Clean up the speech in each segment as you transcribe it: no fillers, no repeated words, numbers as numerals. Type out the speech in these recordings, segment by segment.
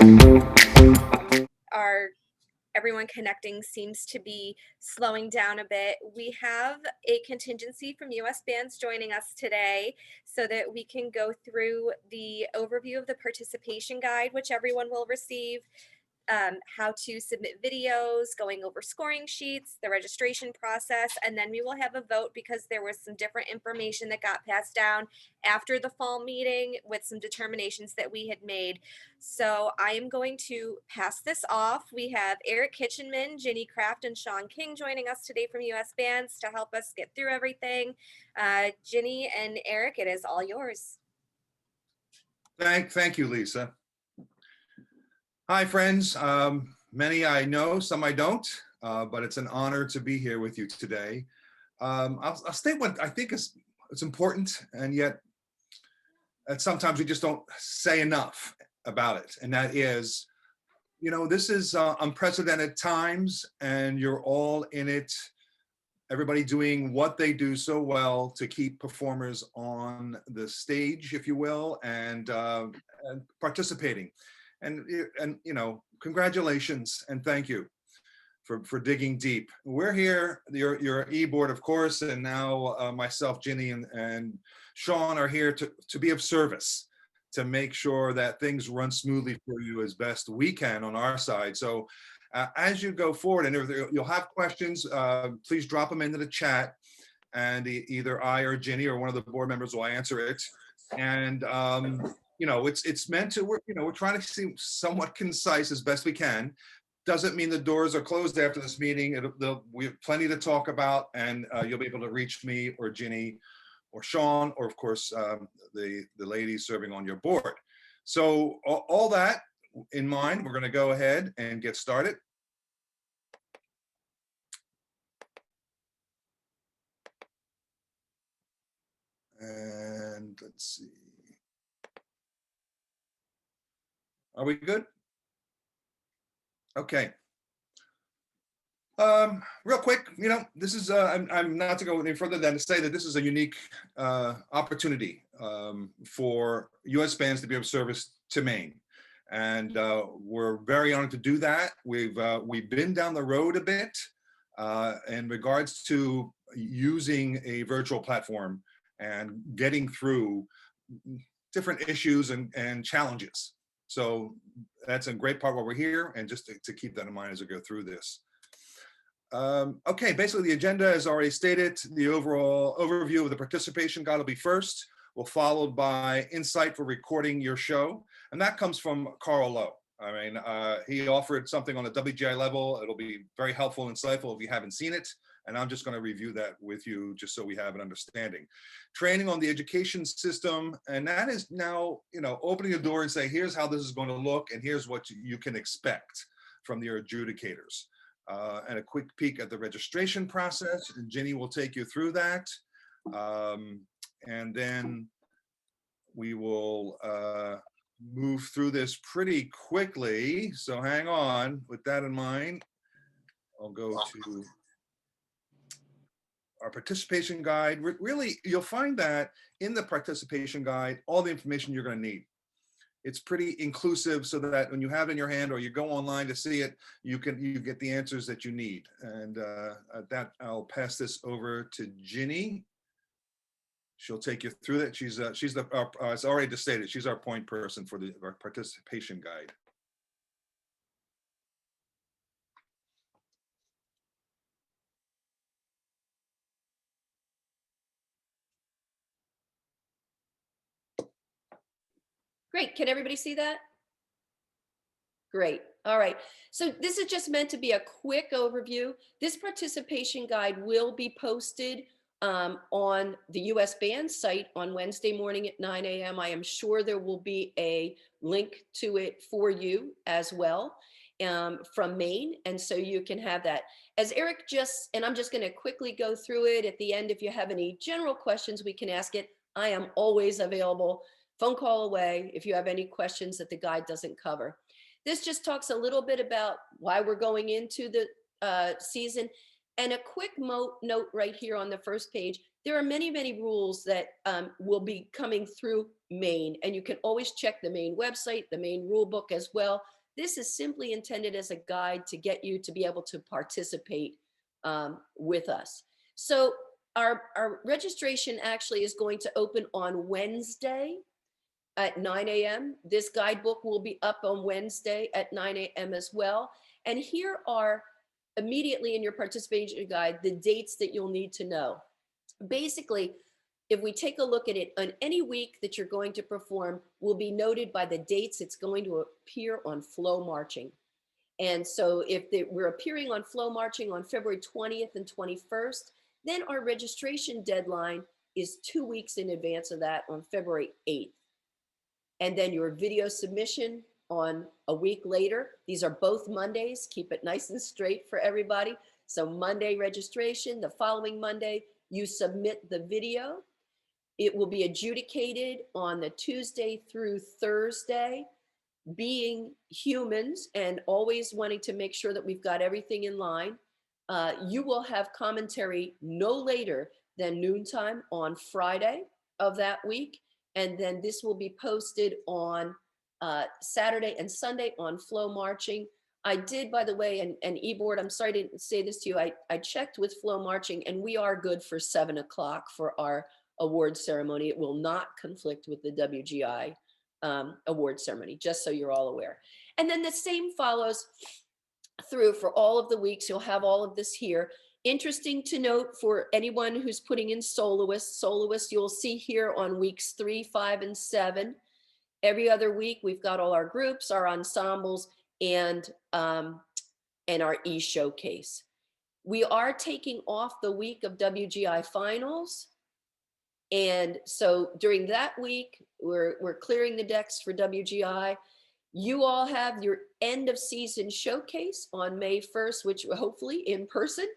Our everyone connecting seems to be slowing down a bit. We have a contingency from US Bands joining us today so that we can go through the overview of the participation guide, which everyone will receive, how to submit videos, going over scoring sheets, the registration process, and then we will have a vote because there was some different information that got passed down after the fall meeting with some determinations that we had made. So I am going to pass this off. We have Eric Kitchenman, Ginny Kraft, and Sean King joining us today from US Bands to help us get through everything. Ginny and Eric, it is all yours. Thank you, Lisa. Hi, friends. Many I know, some I don't, but it's an honor to be here with you today. I'll state what I think is important, and yet sometimes we just don't say enough about it. And that is, this is unprecedented times, and you're all in it. Everybody doing what they do so well to keep performers on the stage, if you will, and participating. And congratulations and thank you for digging deep. We're here, your e-board, of course, and now myself, Ginny, and Sean are here to be of service, to make sure that things run smoothly for you as best we can on our side. So as you go forward, and if you'll have questions, please drop them into the chat, and either I or Ginny or one of the board members will answer it. And it's meant to work. We're trying to be somewhat concise as best we can. Doesn't mean the doors are closed after this meeting. We have plenty to talk about, and you'll be able to reach me or Ginny or Sean, or of course the ladies serving on your board. So all that in mind, we're going to go ahead and get started. And let's see. Are we good? Okay. Real quick, this is, I'm not to go any further than to say that this is a unique opportunity for US Bands to be of service to Maine. And we're very honored to do that. We've been down the road a bit in regards to using a virtual platform and getting through different issues and challenges. So that's a great part why we're here, and just to keep that in mind as we go through this. Okay, basically the agenda is already stated. The overall overview of the participation guide will be first, followed by insight for recording your show. And that comes from Carl Lowe. I mean, he offered something on the WGI level. It'll be very helpful and insightful if you haven't seen it. And I'm just going to review that with you just so we have an understanding. Training on the education system, and that is now, opening the door and say, here's how this is going to look, and here's what you can expect from your adjudicators. And a quick peek at the registration process, and Ginny will take you through that. And then we will move through this pretty quickly. So hang on, with that in mind, I'll go to our participation guide. Really, you'll find that in the participation guide, all the information you're going to need. It's pretty inclusive, so that when you have it in your hand or you go online to see it, you get the answers that you need. And at that, I'll pass this over to Ginny. She'll take you through that. She's it's already stated, she's our point person for our participation guide. Great. Can everybody see that? Great. All right. So this is just meant to be a quick overview. This participation guide will be posted on the US Band site on Wednesday morning at 9 a.m. I am sure there will be a link to it for you as well from Maine. And so you can have that. As Eric and I'm just going to quickly go through it at the end. If you have any general questions, we can ask it. I am always available. Phone call away if you have any questions that the guide doesn't cover. This just talks a little bit about why we're going into the season. And a quick note right here on the first page, there are many, many rules that will be coming through Maine, and you can always check the Maine website, the Maine rule book as well. This is simply intended as a guide to get you to be able to participate with us. So our registration actually is going to open on Wednesday at 9 a.m. This guidebook will be up on Wednesday at 9 a.m. as well. And here are immediately in your participation guide, the dates that you'll need to know. Basically, if we take a look at it, on any week that you're going to perform will be noted by the dates it's going to appear on Flow Marching. And so if we're appearing on Flow Marching on February 20th and 21st, then our registration deadline is 2 weeks in advance of that on February 8th. And then your video submission on a week later. These are both Mondays. Keep it nice and straight for everybody. So Monday registration, the following Monday, you submit the video. It will be adjudicated on the Tuesday through Thursday. Being humans and always wanting to make sure that we've got everything in line, you will have commentary no later than noontime on Friday of that week. And then this will be posted on Saturday and Sunday on Flow Marching. I did, by the way, and eBoard, I'm sorry to say this to you, I checked with Flow Marching and we are good for 7 o'clock for our award ceremony. It will not conflict with the WGI award ceremony, just so you're all aware. And then the same follows through for all of the weeks. You'll have all of this here. Interesting to note for anyone who's putting in soloists, you'll see here on weeks 3, 5, and 7. Every other week, we've got all our groups, our ensembles, and our e-showcase. We are taking off the week of WGI finals. And so during that week, we're clearing the decks for WGI. You all have your end of season showcase on May 1st, which hopefully in person.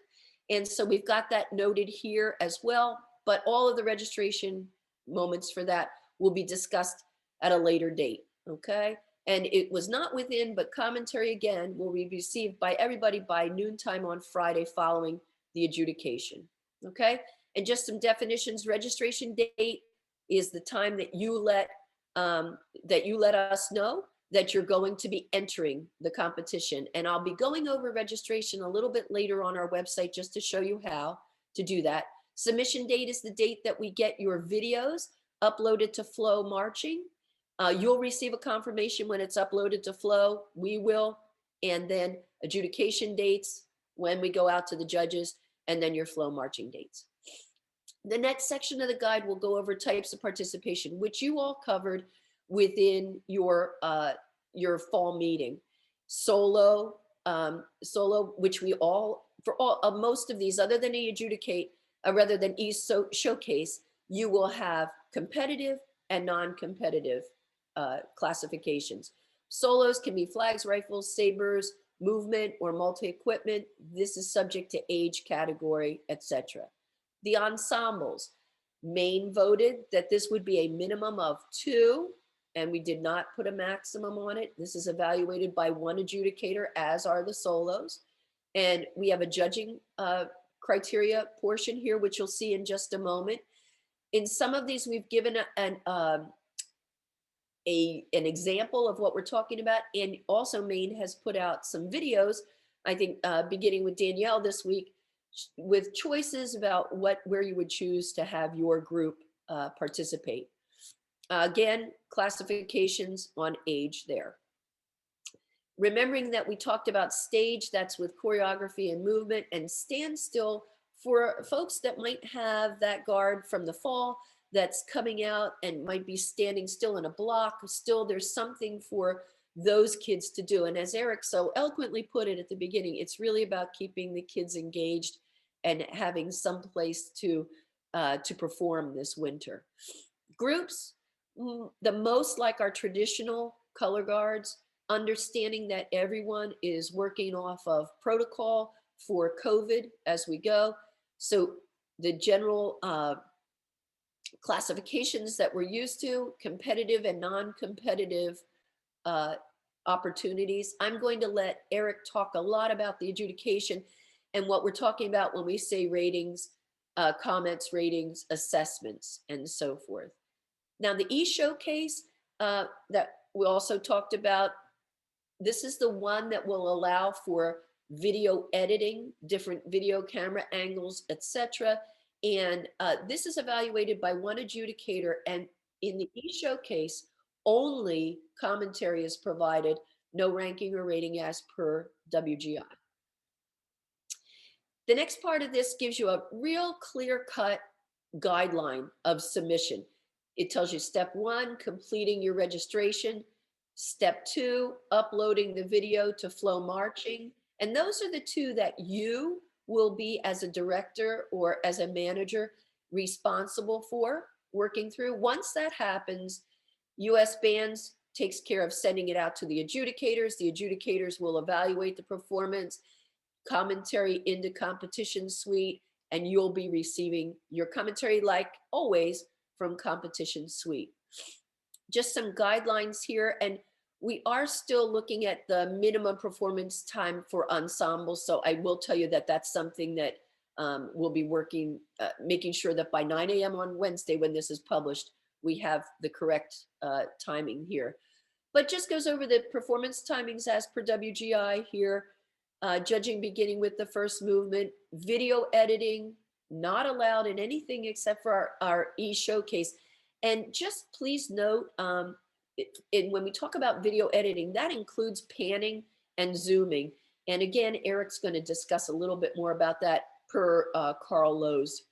And so we've got that noted here as well, but all of the registration moments for that will be discussed at a later date, okay? And it was not within, but commentary again will be received by everybody by noontime on Friday following the adjudication, okay? And just some definitions, registration date is the time that you let us know that you're going to be entering the competition. And I'll be going over registration a little bit later on our website just to show you how to do that. Submission date is the date that we get your videos uploaded to Flow Marching. You'll receive a confirmation when it's uploaded to Flow. We will. And then adjudication dates when we go out to the judges, and then your Flow Marching dates. The next section of the guide will go over types of participation, which you all covered within your fall meeting. Solo, which we all, for all most of these, other than rather than showcase, you will have competitive and non-competitive classifications. Solos can be flags, rifles, sabers, movement, or multi-equipment. This is subject to age, category, etc. The ensembles, Maine voted that this would be a minimum of 2, and we did not put a maximum on it. This is evaluated by one adjudicator, as are the solos. And we have a judging criteria portion here, which you'll see in just a moment. In some of these, we've given an example of what we're talking about. And also Maine has put out some videos, I think beginning with Danielle this week, with choices about where you would choose to have your group participate. Again, classifications on age there. Remembering that we talked about stage, that's with choreography and movement, and standstill for folks that might have that guard from the fall that's coming out and might be standing still in a block. Still, there's something for those kids to do. And as Eric so eloquently put it at the beginning, it's really about keeping the kids engaged and having some place to perform this winter. Groups, the most like our traditional color guards, understanding that everyone is working off of protocol for COVID as we go. So the general classifications that we're used to, competitive and non-competitive opportunities. I'm going to let Eric talk a lot about the adjudication and what we're talking about when we say ratings comments, ratings, assessments, and so forth. Now, the e-showcase that we also talked about, this is the one that will allow for video editing, different video camera angles, etc. And this is evaluated by one adjudicator, and in the e-showcase, only commentary is provided, no ranking or rating as per WGI. The next part of this gives you a real clear-cut guideline of submission. It tells you step 1, completing your registration. Step 2, uploading the video to Flow Marching. And those are the two that you will be, as a director or as a manager, responsible for working through. Once that happens, US Bands takes care of sending it out to the adjudicators. The adjudicators will evaluate the performance, commentary into competition suite, and you'll be receiving your commentary, like always, from competition suite. Just some guidelines here, and we are still looking at the minimum performance time for ensembles. So I will tell you that that's something that we'll be working, making sure that by 9 a.m. on Wednesday, when this is published, we have the correct timing here. But just goes over the performance timings as per WGI here. Judging beginning with the first movement, video editing, not allowed in anything except for our e-showcase. And just please note, when we talk about video editing, that includes panning and zooming. And again, Eric's going to discuss a little bit more about that per Carl Lowe's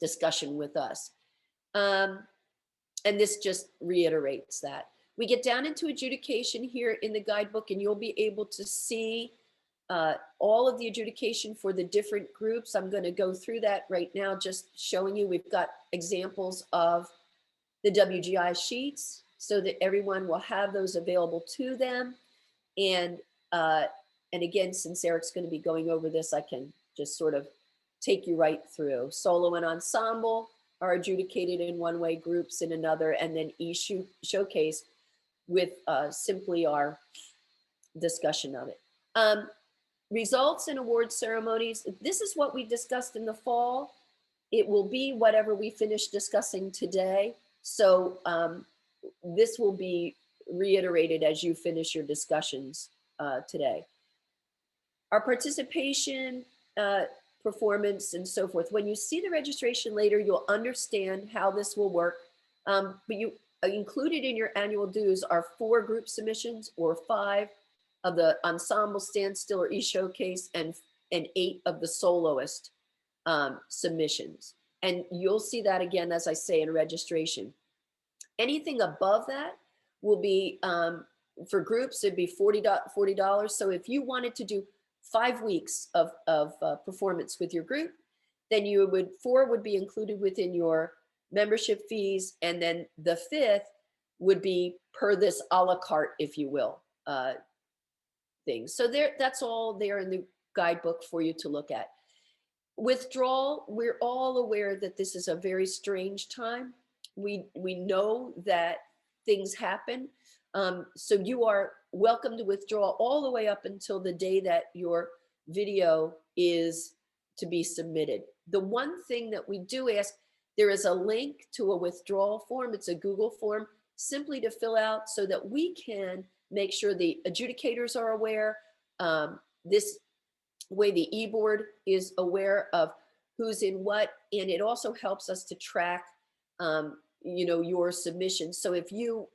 discussion with us. And this just reiterates that. We get down into adjudication here in the guidebook, and you'll be able to see all of the adjudication for the different groups. I'm going to go through that right now, just showing you. We've got examples of the WGI sheets so that everyone will have those available to them. And again, since Eric's going to be going over this, I can just sort of take you right through. Solo and ensemble are adjudicated in one way, groups in another, and then e-showcase with simply our discussion of it. Results and award ceremonies. This is what we discussed in the fall. It will be whatever we finish discussing today. So this will be reiterated as you finish your discussions today. Our participation, performance, and so forth. When you see the registration later, you'll understand how this will work. But you included in your annual dues are 4 group submissions or 5 of the ensemble, standstill, or e-showcase, and 8 of the soloist submissions. And you'll see that again, as I say, in registration. Anything above that will be, for groups, it'd be $40. So if you wanted to do 5 weeks of performance with your group, then 4 would be included within your membership fees, and then the 5th would be per this a la carte, if you will, things. So that's all there in the guidebook for you to look at. Withdrawal, we're all aware that this is a very strange time. We know that things happen. So you are welcome to withdraw all the way up until the day that your video is to be submitted. The one thing that we do ask, there is a link to a withdrawal form. It's a Google form, simply to fill out so that we can make sure the adjudicators are aware. This way the e-board is aware of who's in what, and it also helps us to track your submission. So if you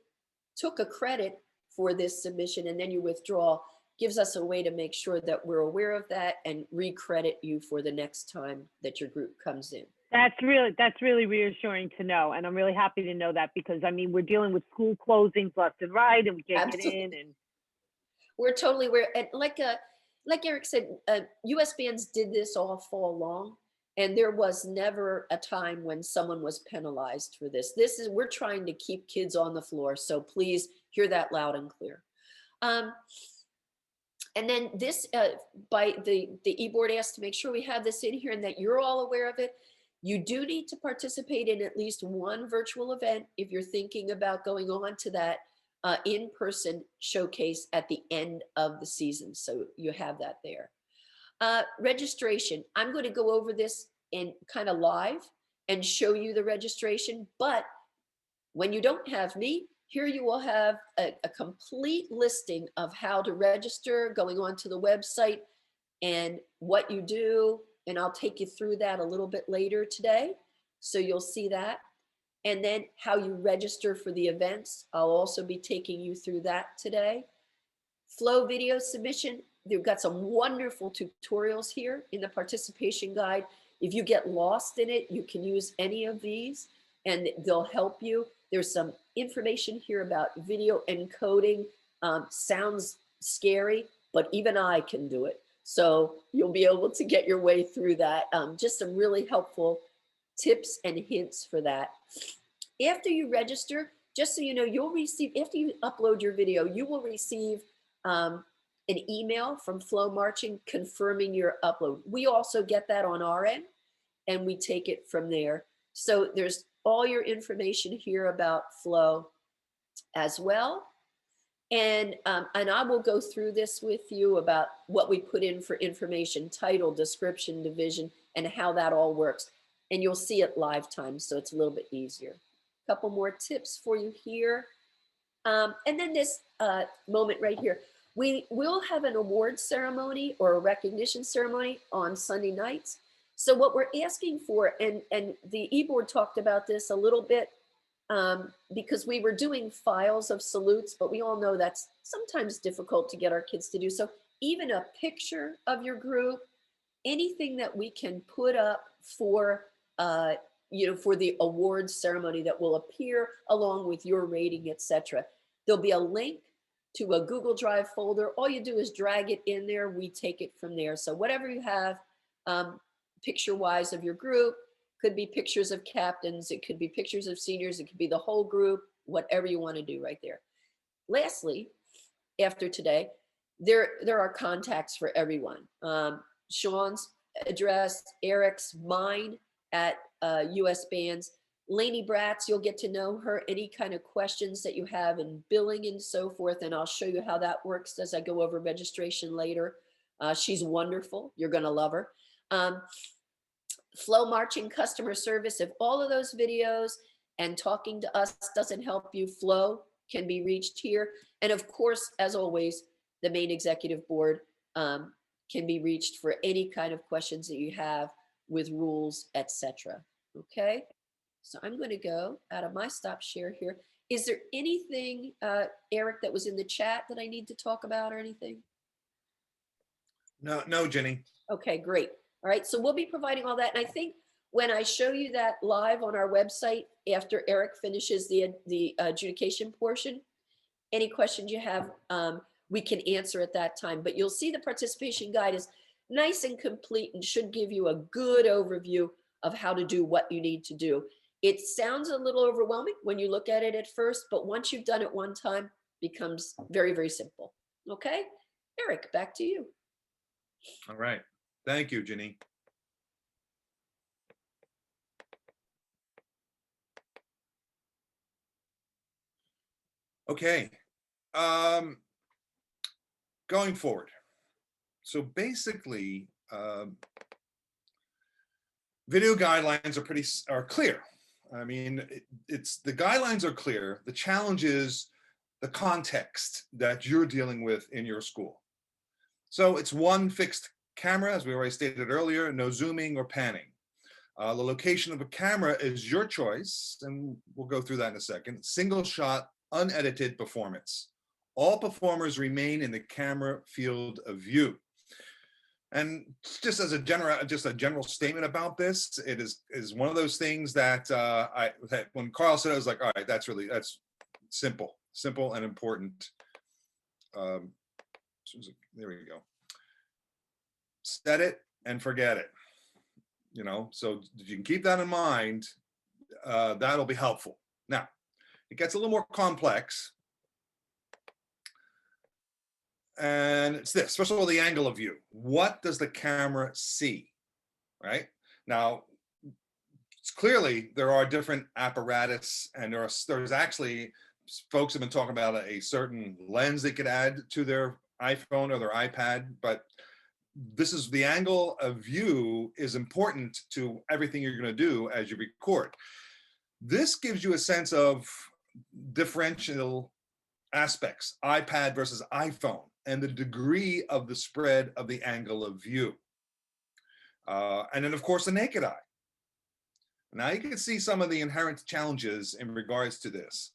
took a credit for this submission and then you withdraw, gives us a way to make sure that we're aware of that and recredit you for the next time that your group comes in. That's really reassuring to know, and I'm really happy to know that, because I mean, we're dealing with school closings left and right, and we can't get in. And we're totally aware. And like Eric said, US Bands did this all fall long, and there was never a time when someone was penalized for this. We're trying to keep kids on the floor, so please hear that loud and clear. And then this, by the e-board asked to make sure we have this in here and that you're all aware of it. You do need to participate in at least one virtual event if you're thinking about going on to that in-person showcase at the end of the season. So you have that there. Registration, I'm going to go over this in kind of live and show you the registration. But when you don't have me, here you will have a complete listing of how to register, going onto the website and what you do. And I'll take you through that a little bit later today. So you'll see that. And then how you register for the events. I'll also be taking you through that today. Flow video submission. They've got some wonderful tutorials here in the participation guide. If you get lost in it, you can use any of these and they'll help you. There's some information here about video encoding. Sounds scary, but even I can do it. So you'll be able to get your way through that. Just some really helpful tips and hints for that. After you register, just so you know, you'll receive, after you upload your video, you will receive an email from Flow Marching confirming your upload. We also get that on our end and we take it from there. So there's all your information here about Flow as well. And I will go through this with you about what we put in for information, title, description, division, and how that all works. And you'll see it live time, so it's a little bit easier. A couple more tips for you here. And then this moment right here. We will have an award ceremony or a recognition ceremony on Sunday nights. So what we're asking for, and the e-board talked about this a little bit, because we were doing files of salutes, but we all know that's sometimes difficult to get our kids to do. So even a picture of your group, anything that we can put up for, for the awards ceremony that will appear along with your rating, etc. There'll be a link to a Google Drive folder. All you do is drag it in there. We take it from there. So whatever you have, picture-wise of your group, could be pictures of captains, it could be pictures of seniors, it could be the whole group, whatever you want to do right there. Lastly, after today, there are contacts for everyone. Sean's address, Eric's, mine at US Bands. Lainey Bratz, you'll get to know her, any kind of questions that you have in billing and so forth, and I'll show you how that works as I go over registration later. She's wonderful. You're going to love her. Flow Marching customer service. If all of those videos and talking to us doesn't help you, Flow can be reached here. And of course, as always, the main executive board can be reached for any kind of questions that you have with rules, etc. Okay, so I'm going to go out of my stop share here. Is there anything, Eric, that was in the chat that I need to talk about or anything? No, Jenny. Okay, great. All right, so we'll be providing all that. And I think when I show you that live on our website, after Eric finishes the adjudication portion, any questions you have, we can answer at that time. But you'll see the participation guide is nice and complete and should give you a good overview of how to do what you need to do. It sounds a little overwhelming when you look at it at first, but once you've done it one time, it becomes very, very simple. Okay, Eric, back to you. All right. Thank you, Jenny. Okay. Going forward. So basically, video guidelines are clear. I mean, the guidelines are clear. The challenge is the context that you're dealing with in your school. So it's one fixed camera, as we already stated earlier, no zooming or panning. The location of a camera is your choice, and we'll go through that in a second. Single shot, unedited performance. All performers remain in the camera field of view. And just as a general statement about this, it is one of those things that when Carl said it, I was like, all right, that's simple and important. There we go. Set it and forget it. So if you can keep that in mind, that'll be helpful. Now, it gets a little more complex. And it's this, first of all, the angle of view. What does the camera see, right? Now, it's clearly there are different apparatus, and there's actually, folks have been talking about a certain lens they could add to their iPhone or their iPad, but this is the angle of view is important to everything you're going to do as you record. This gives you a sense of differential aspects, iPad versus iPhone, and the degree of the spread of the angle of view. And then, of course, the naked eye. Now you can see some of the inherent challenges in regards to this.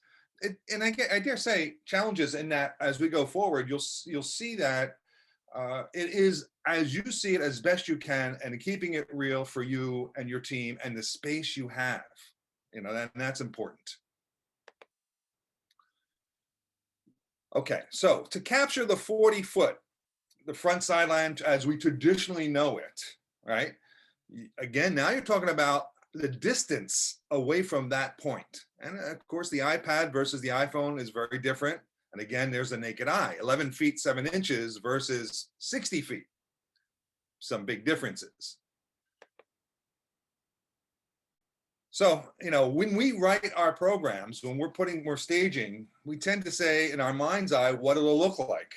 And I dare say challenges in that as we go forward, you'll see that it is as you see it as best you can, and keeping it real for you and your team and the space you have. You know, that's important. Okay, so to capture the 40-foot, the front sideline as we traditionally know it, right? Again, now you're talking about the distance away from that point. And of course, the iPad versus the iPhone is very different. And again, there's the naked eye, 11 feet, 7 inches versus 60 feet. Some big differences. So, you know, when we write our programs, when we're staging, we tend to say in our mind's eye, what it'll look like.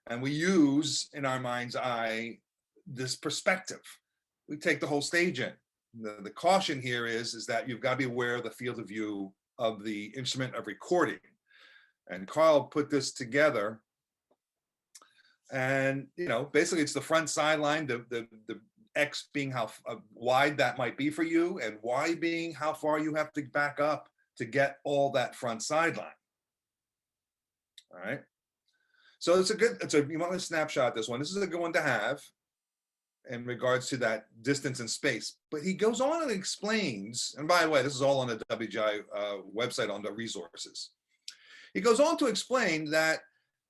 And we use in our mind's eye, this perspective. We take the whole stage in. The caution here is that you've got to be aware of the field of view of the instrument of recording. And Carl put this together. And, you know, basically it's the front sideline, the X being how wide that might be for you, and Y being how far you have to back up to get all that front sideline. All right. So you want to snapshot this one. This is a good one to have in regards to that distance and space. But he goes on and explains, and by the way, this is all on the WGI website on the resources. He goes on to explain that,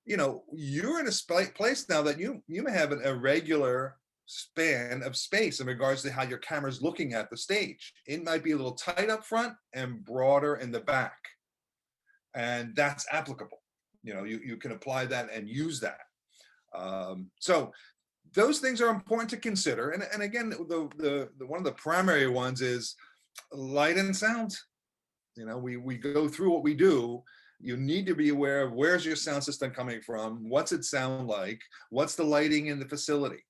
you know, you're in a place now that you may have an irregular span of space in regards to how your camera's looking at the stage. It might be a little tight up front and broader in the back. And that's applicable. You know, you can apply that and use that. So those things are important to consider. And again, the one of the primary ones is light and sound. You know, we go through what we do. You need to be aware of where's your sound system coming from, what's it sound like, what's the lighting in the facility,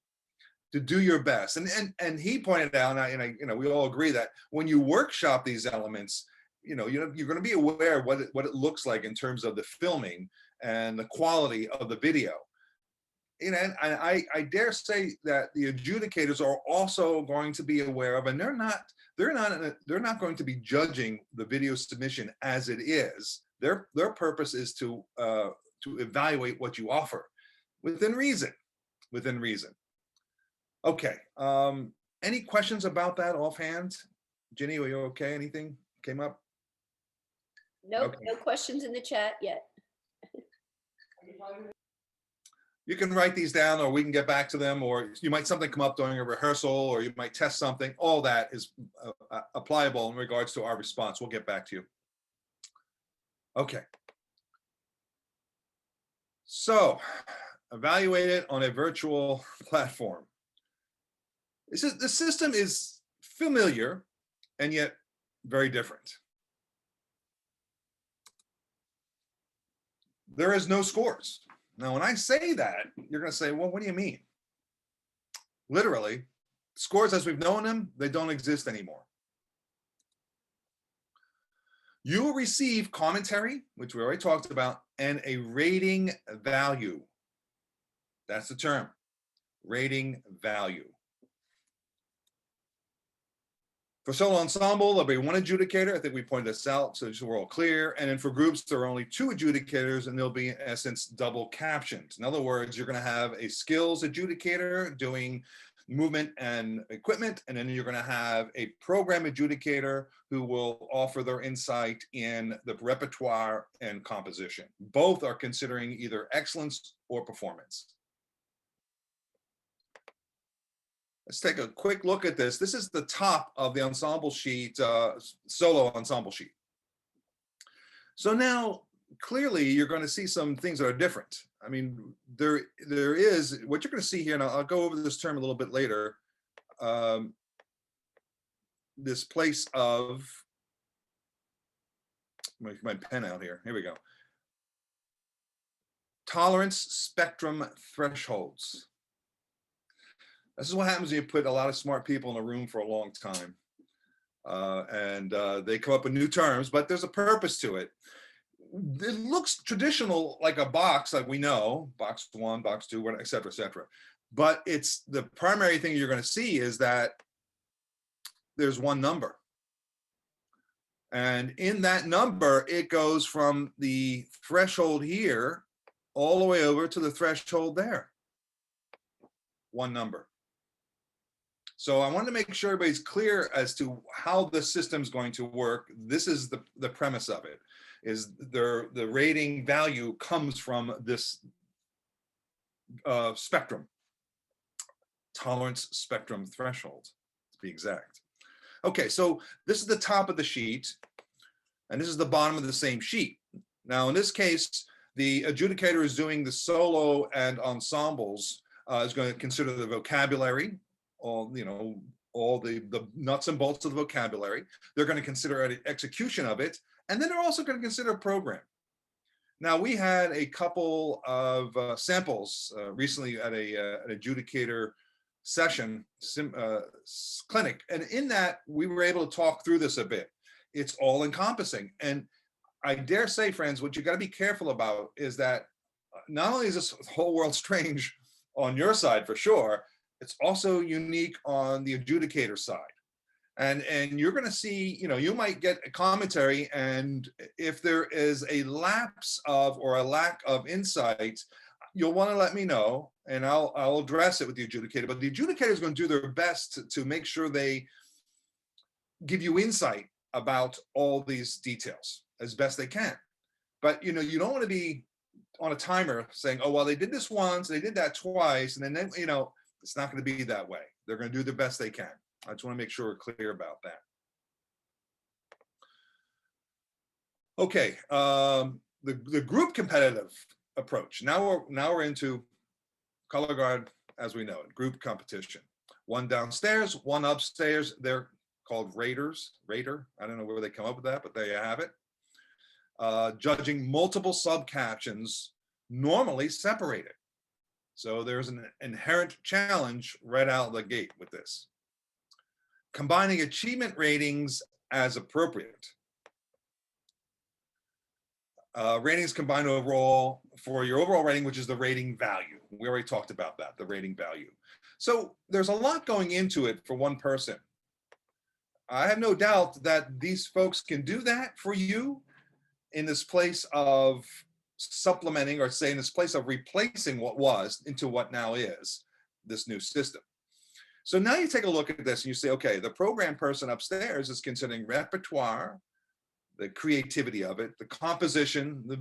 to do your best. And he pointed out, and you know, we all agree that when you workshop these elements, you know, you're going to be aware of what it looks like in terms of the filming and the quality of the video. You know, and I dare say that the adjudicators are also going to be aware of, and they're not going to be judging the video submission as it is. Their purpose is to evaluate what you offer within reason. Okay. Any questions about that offhand? Ginny, are you okay? Anything came up? Nope, Okay. no questions in the chat yet. You can write these down, or we can get back to them, or you might something come up during a rehearsal, or you might test something. All that is applicable in regards to our response. We'll get back to you. Okay. So, evaluate it on a virtual platform. The system is familiar and yet very different. There is no scores. Now, when I say that, you're going to say, well, what do you mean? Literally, scores as we've known them, they don't exist anymore. You will receive commentary, which we already talked about, and a rating value. That's the term, rating value. For solo ensemble, there'll be one adjudicator. I think we pointed this out, so we're all clear. And then for groups, there are only 2 adjudicators, and they'll be, in essence, double captioned. In other words, you're going to have a skills adjudicator doing movement and equipment, and then you're going to have a program adjudicator who will offer their insight in the repertoire and composition. Both are considering either excellence or performance. Let's take a quick look at this. This is the top of the ensemble sheet, solo ensemble sheet. So now, clearly, you're going to see some things that are different. I mean, there is, what you're going to see here, and I'll go over this term a little bit later, this place of, my pen out here, here we go. Tolerance spectrum thresholds. This is what happens when you put a lot of smart people in a room for a long time. They come up with new terms, but there's a purpose to it. It looks traditional, like a box, like we know, box 1, box 2, et cetera, et cetera. But it's the primary thing you're going to see is that there's one number. And in that number, it goes from the threshold here all the way over to the threshold there. One number. So I wanted to make sure everybody's clear as to how the system's going to work. This is the premise of it, is the rating value comes from this spectrum, tolerance spectrum threshold, to be exact. Okay, so this is the top of the sheet, and this is the bottom of the same sheet. Now, in this case, the adjudicator is doing the solo and ensembles, is going to consider the vocabulary, all the nuts and bolts of the vocabulary. They're going to consider an execution of it, and then they're also going to consider a program. Now, we had a couple of samples recently at an adjudicator session clinic, and in that we were able to talk through this a bit. It's all encompassing, and I dare say, friends, what you got to be careful about is that not only is this whole world strange on your side for sure, it's also unique on the adjudicator side. And you're going to see, you might get a commentary, and if there is a lapse of or a lack of insight, you'll want to let me know, and I'll address it with the adjudicator. But the adjudicator is going to do their best to make sure they give you insight about all these details as best they can. But you don't want to be on a timer saying, oh, well, they did this once, they did that twice, and then it's not going to be that way. They're going to do the best they can. I just want to make sure we're clear about that. Okay, the group competitive approach. Now we're into color guard as we know it, group competition. One downstairs, one upstairs. They're called raters. Rater. I don't know where they come up with that, but there you have it. Judging multiple subcaptions, normally separated. So there's an inherent challenge right out of the gate with this. Combining achievement ratings as appropriate. Ratings combined overall for your overall rating, which is the rating value. We already talked about that, the rating value. So there's a lot going into it for one person. I have no doubt that these folks can do that for you in this place of supplementing, or say in this place of replacing what was into what now is this new system. So now you take a look at this and you say, okay, the program person upstairs is considering repertoire, the creativity of it, the composition, the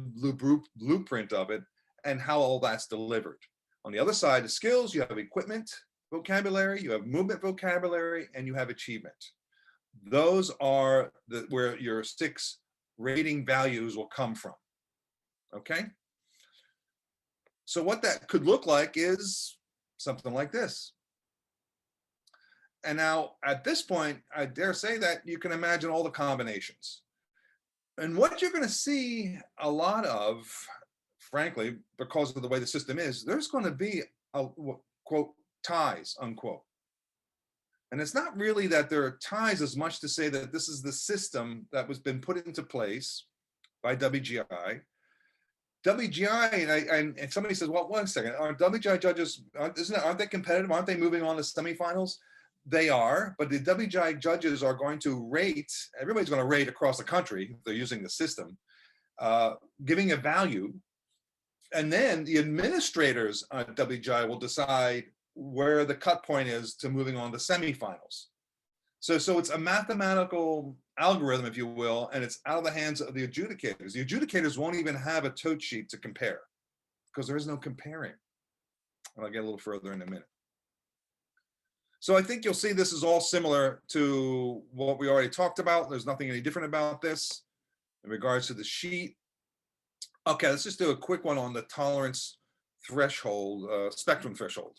blueprint of it, and how all that's delivered. On the other side, the skills, you have equipment vocabulary, you have movement vocabulary, and you have achievement. Those are where your 6 rating values will come from. Okay? So what that could look like is something like this. And now at this point, I dare say that you can imagine all the combinations. And what you're going to see a lot of, frankly, because of the way the system is, there's going to be a quote ties, unquote. And it's not really that there are ties as much to say that this is the system that was been put into place by WGI. WGI, and somebody says, well, one second, are WGI judges, aren't they competitive? Aren't they moving on to semifinals? They are, but the WGI judges are going to rate, everybody's going to rate across the country, they're using the system, giving a value. And then the administrators at WGI will decide where the cut point is to moving on to semifinals. So it's a mathematical algorithm, if you will, and it's out of the hands of the adjudicators. The adjudicators won't even have a tote sheet to compare because there is no comparing. And I'll get a little further in a minute. So I think you'll see this is all similar to what we already talked about. There's nothing any different about this in regards to the sheet. Okay, let's just do a quick one on the tolerance threshold, spectrum threshold.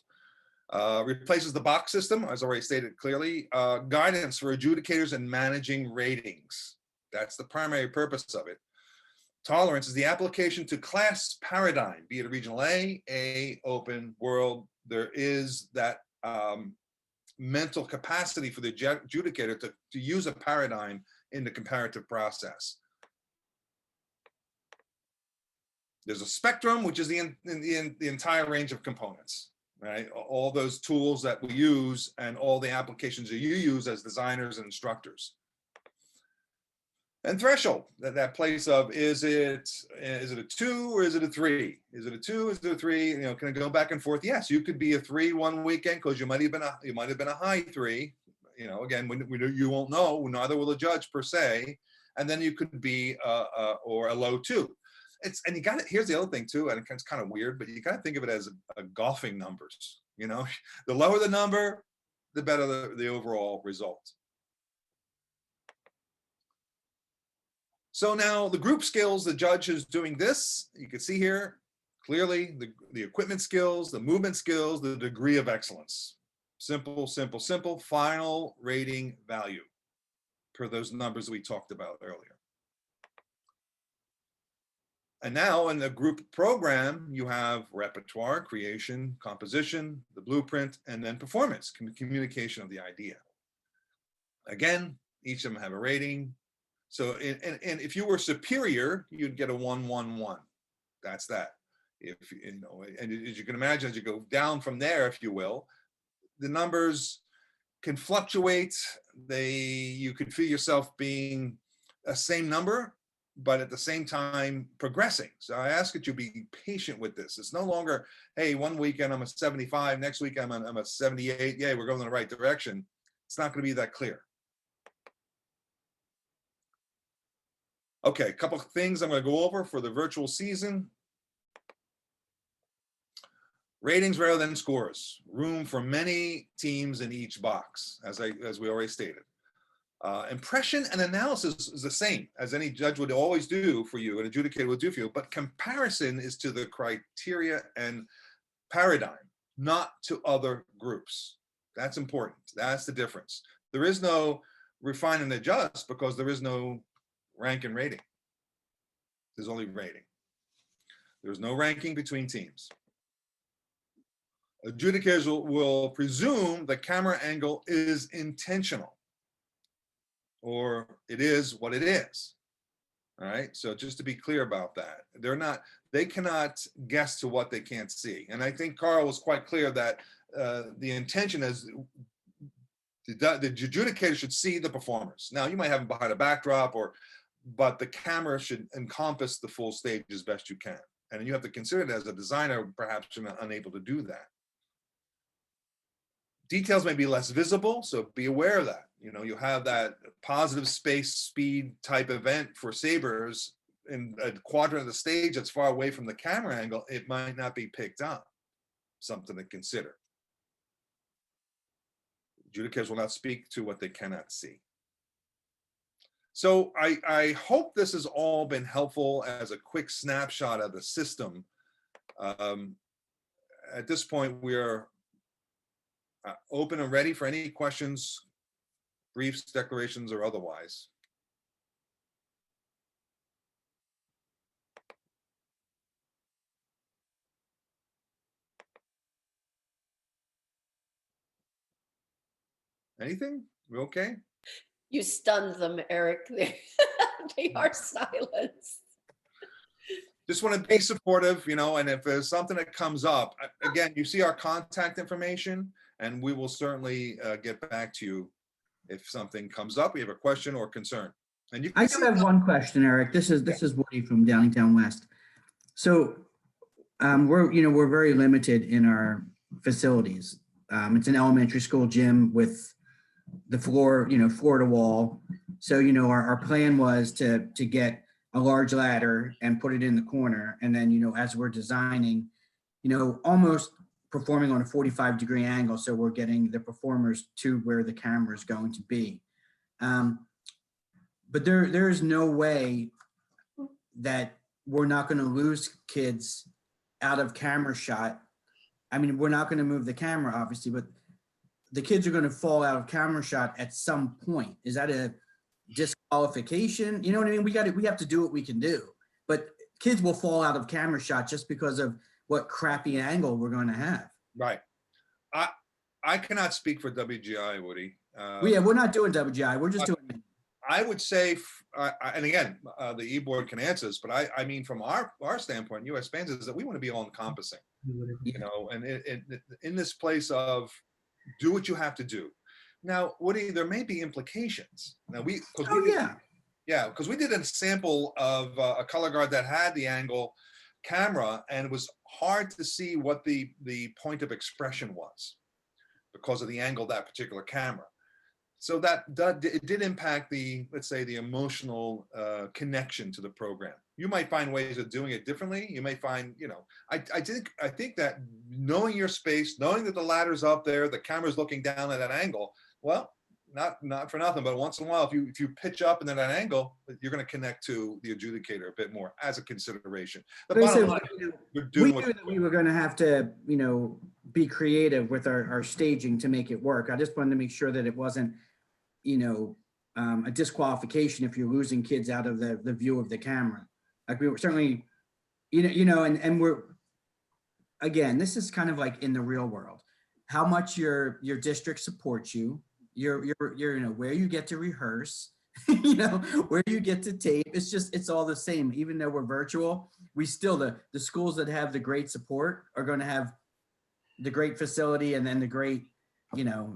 Replaces the box system, as already stated clearly. Guidance for adjudicators and managing ratings. That's the primary purpose of it. Tolerance is the application to class paradigm, be it a regional A, open, world. There is that mental capacity for the adjudicator to use a paradigm in the comparative process. There's a spectrum, which is the entire range of components, right? All those tools that we use and all the applications that you use as designers and instructors. And threshold, that place of, is it a 2 or is it a 3? Is it a 2? Is it a 3? You know, can it go back and forth? Yes, you could be a 3 one weekend because you might have been a high 3. You know, again, you won't know. Neither will the judge per se. And then you could be or a low 2. And you got it. Here's the other thing too, and it's kind of weird, but you got to think of it as a golfing numbers. You know, the lower the number, the better the overall result. So now the group skills, the judge is doing this. You can see here clearly the equipment skills, the movement skills, the degree of excellence. Simple, simple, simple. Final rating value per those numbers we talked about earlier. And now in the group program, you have repertoire, creation, composition, the blueprint, and then performance, communication of the idea. Again, each of them have a rating. So, and if you were superior, you'd get a 1-1-1. That's that. If you know, and as you can imagine, as you go down from there, if you will, the numbers can fluctuate. You could feel yourself being a same number, but at the same time progressing. So I ask that you be patient with this. It's no longer, hey, one weekend I'm a 75, next week I'm a 78. Yeah, we're going in the right direction. It's not going to be that clear. Okay, a couple of things I'm going to go over for the virtual season. Ratings rather than scores. Room for many teams in each box, as we already stated. Impression and analysis is the same as any judge would always do for you, an adjudicator would do for you, but comparison is to the criteria and paradigm, not to other groups. That's important. That's the difference. There is no refine and adjust because there is no rank and rating. There's only rating. There's no ranking between teams. Adjudicators will presume the camera angle is intentional, or it is what it is. All right, so just to be clear about that, they cannot guess to what they can't see. And I think Carl was quite clear that the intention is the adjudicator should see the performers. Now you might have them behind a backdrop, but the camera should encompass the full stage as best you can. And you have to consider it as a designer, perhaps you're unable to do that. Details may be less visible, so be aware of that. You know, you have that positive space speed type event for sabers in a quadrant of the stage that's far away from the camera angle, it might not be picked up. Something to consider. Adjudicators will not speak to what they cannot see. So I hope this has all been helpful as a quick snapshot of the system. At this point, we are open and ready for any questions, briefs, declarations, or otherwise. Anything? We okay? You stunned them, Eric. They are silenced. Just want to be supportive, you know, and if there's something that comes up, again, you see our contact information, and we will certainly get back to you if something comes up, we have a question or concern. And you can I do have one question, Eric. This is Woody from Downingtown West. So we're very limited in our facilities. It's an elementary school gym with the floor to wall. So our plan was to get a large ladder and put it in the corner, and then as we're designing, almost performing on a 45-degree angle, so we're getting the performers to where the camera is going to be. But there is no way that we're not going to lose kids out of camera shot. I mean, we're not going to move the camera, obviously, but the kids are going to fall out of camera shot at some point. Is that a disqualification? You know what I mean? We have to do what we can do, but kids will fall out of camera shot just because of what crappy angle we're going to have. Right. I cannot speak for WGI, Woody. Yeah, we're not doing WGI. We're just doing. I would say, and again, the e-board can answer this, but I mean, from our standpoint, US Bands, is that we want to be all encompassing, and in this place of do what you have to do. Now, Woody, there may be implications. Now because we did a sample of a color guard that had the angle camera, and it was hard to see what the point of expression was because of the angle of that particular camera. So it did impact let's say, the emotional connection to the program. You might find ways of doing it differently. You may find, I think that knowing your space, knowing that the ladder's up there, the camera's looking down at that angle, well, not for nothing, but once in a while, if you pitch up and at that angle, you're going to connect to the adjudicator a bit more as a consideration. The bottom line, we knew that we were going to have to, be creative with our staging to make it work. I just wanted to make sure that it wasn't, a disqualification if you're losing kids out of the view of the camera. Like we were certainly, and we're, again, this is kind of like in the real world, how much your district supports you, your where you get to rehearse, where you get to tape. It's all the same. Even though we're virtual, we still, the schools that have the great support are going to have the great facility and then the great,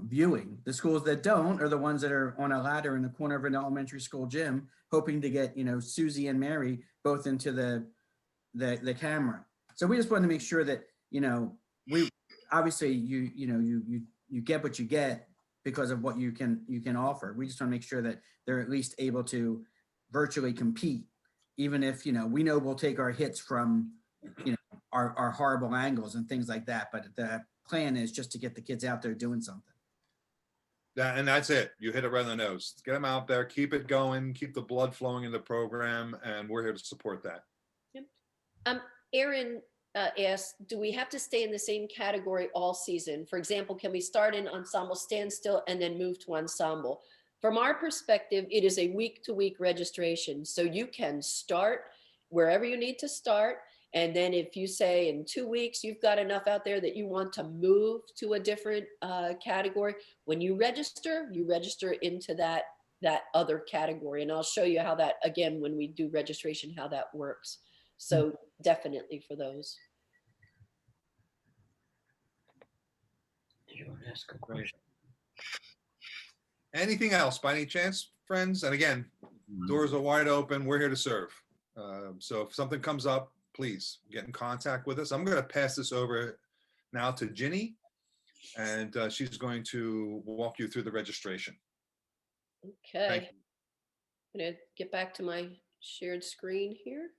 viewing. The schools that don't are the ones that are on a ladder in the corner of an elementary school gym, hoping to get, Susie and Mary both into the camera. So we just wanted to make sure that, we obviously you get what you get because of what you can offer. We just want to make sure that they're at least able to virtually compete, even if, we know we'll take our hits from, our horrible angles and things like that. But the plan is just to get the kids out there doing something. Yeah, and that's it. You hit it right on the nose. Get them out there, keep it going, keep the blood flowing in the program, and we're here to support that. Yep. Aaron asked, do we have to stay in the same category all season? For example, can we start in ensemble standstill and then move to ensemble? From our perspective, it is a week-to-week registration. So you can start wherever you need to start. And then if you say in 2 weeks, you've got enough out there that you want to move to a different category, when you register into that other category. And I'll show you how that, again, when we do registration, how that works. So definitely for those. Do you want to ask a question? Anything else by any chance, friends? And again, doors are wide open. We're here to serve. So if something comes up, please get in contact with us. I'm going to pass this over now to Ginny, and she's going to walk you through the registration. Okay. I'm going to get back to my shared screen here.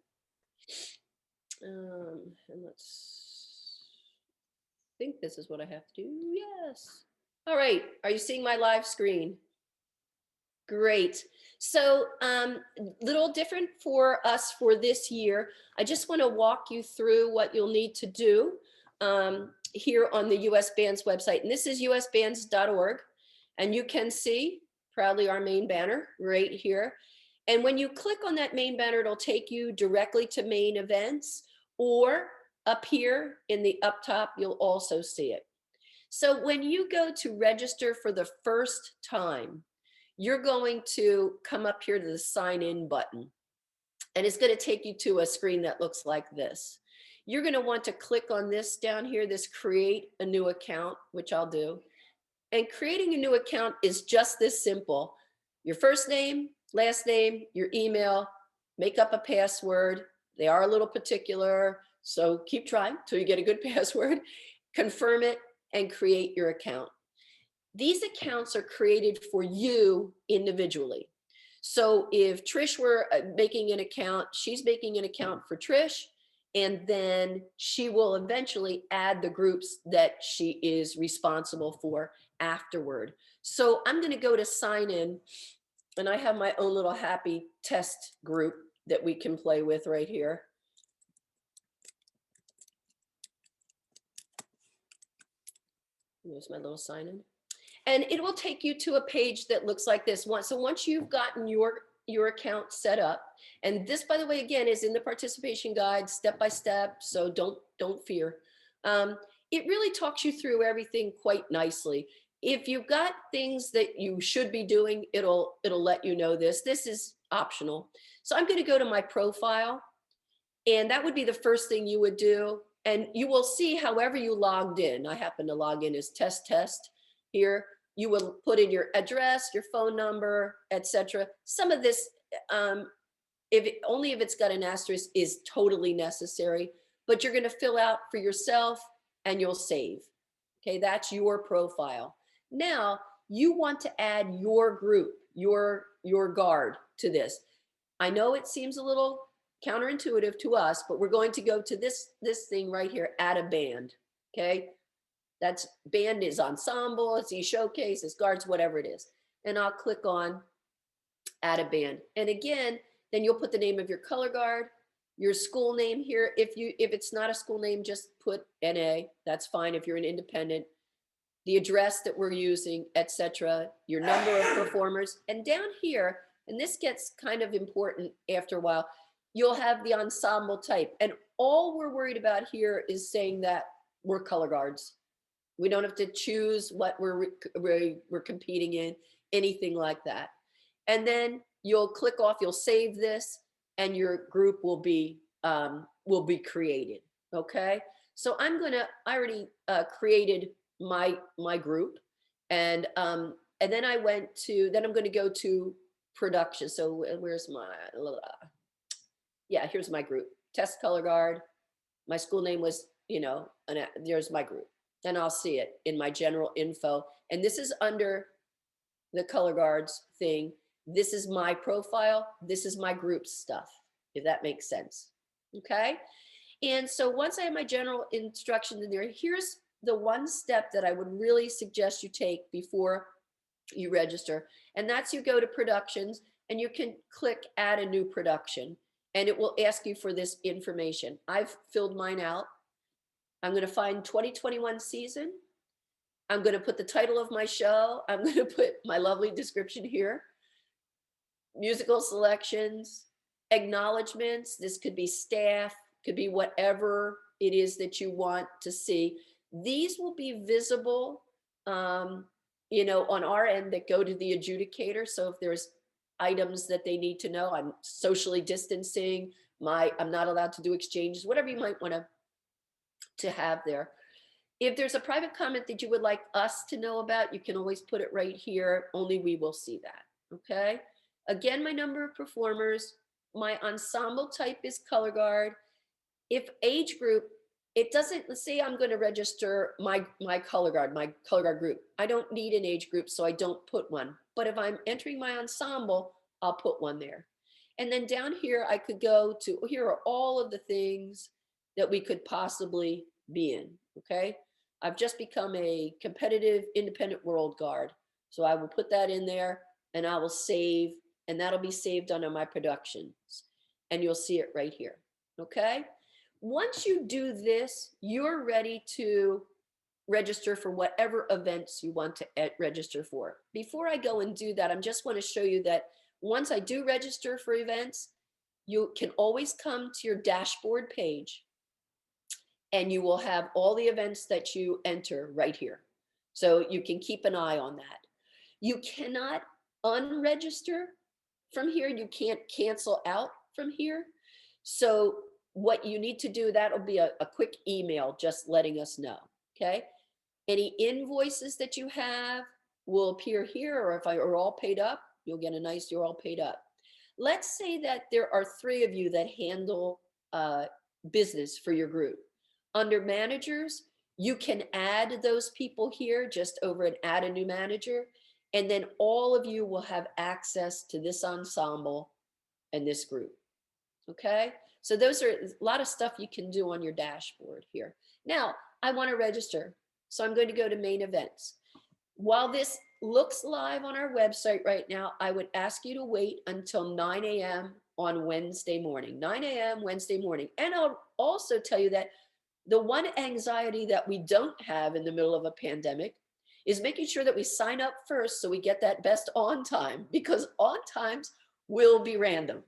And I think this is what I have to do. Yes. All right. Are you seeing my live screen? Great. So little different for us for this year. I just want to walk you through what you'll need to do here on the US Bands website. And this is usbands.org. And you can see proudly our main banner right here. And when you click on that main banner, it'll take you directly to main events, or up here in the up top, you'll also see it. So when you go to register for the first time, you're going to come up here to the sign in button, and it's going to take you to a screen that looks like this. You're going to want to click on this down here, this create a new account, which I'll do. And creating a new account is just this simple. Your first name, last name, your email, make up a password. They are a little particular, so keep trying till you get a good password, confirm it, and create your account. These accounts are created for you individually. So if Trish were making an account, she's making an account for Trish, and then she will eventually add the groups that she is responsible for afterward. So I'm going to go to sign in, and I have my own little happy test group that we can play with right here. There's my little sign in. And it will take you to a page that looks like this. So once you've gotten your account set up, and this, by the way, again, is in the participation guide, step by step, so don't fear. it really talks you through everything quite nicely. If you've got things that you should be doing, it'll let you know this. This is optional. So I'm going to go to my profile, and that would be the first thing you would do. And you will see however you logged in. I happen to log in as test here. You will put in your address, your phone number, etc. Some of this, only if it's got an asterisk, is totally necessary, but you're going to fill out for yourself and you'll save. Okay, that's your profile. Now you want to add your group, your guard to this. I know it seems a little counterintuitive to us, but we're going to go to this thing right here, add a band. Okay, that's band is ensemble, it's showcase, it's guards, whatever it is. And I'll click on add a band. And again, then you'll put the name of your color guard, your school name here. If it's not a school name, just put NA. That's fine if you're an independent. The address that we're using, etc. Your number of performers. And down here, and this gets kind of important after a while, you'll have the ensemble type. And all we're worried about here is saying that we're color guards. We don't have to choose what we're competing in, anything like that. And then you'll click off, you'll save this, and your group will be created. Okay. So I already created my group, and then I'm going to go to production. So where's my, yeah, here's my group, test color guard. My school name was, there's my group. Then I'll see it in my general info. And this is under the color guards thing. This is my profile. This is my group stuff, if that makes sense. Okay. And so once I have my general instructions in there, here's the one step that I would really suggest you take before you register. And that's you go to productions and you can click add a new production, and it will ask you for this information. I've filled mine out. I'm going to find 2021 season. I'm going to put the title of my show. I'm going to put my lovely description here. Musical selections, acknowledgments. This could be staff, could be whatever it is that you want to see. These will be visible, on our end that go to the adjudicator. So if there's items that they need to know, I'm socially distancing, I'm not allowed to do exchanges, whatever you might want to have there. If there's a private comment that you would like us to know about, you can always put it right here. Only we will see that. Okay. Again, my number of performers, my ensemble type is color guard. If age group, it doesn't, let's say I'm going to register my color guard group. I don't need an age group, so I don't put one. But if I'm entering my ensemble, I'll put one there. And then down here, I could go to, here are all of the things that we could possibly be in. Okay. I've just become a competitive independent world guard. So I will put that in there and I will save, and that'll be saved under my productions. And you'll see it right here. Okay. Once you do this, you're ready to register for whatever events you want to register for. Before I go and do that, I just want to show you that once I do register for events, you can always come to your dashboard page and you will have all the events that you enter right here. So you can keep an eye on that. You cannot unregister from here. You can't cancel out from here. So what you need to do, that'll be a quick email just letting us know. Okay. Any invoices that you have will appear here, or if I are all paid up, you'll get a nice, you're all paid up. Let's say that there are 3 of you that handle business for your group. Under managers, you can add those people here just over and add a new manager. And then all of you will have access to this ensemble and this group. Okay. So those are a lot of stuff you can do on your dashboard here. Now I want to register. So I'm going to go to main events. While this looks live on our website right now, I would ask you to wait until 9 a.m. on Wednesday morning, 9 a.m. Wednesday morning. And I'll also tell you that the one anxiety that we don't have in the middle of a pandemic is making sure that we sign up first so we get that best on time, because on times will be random.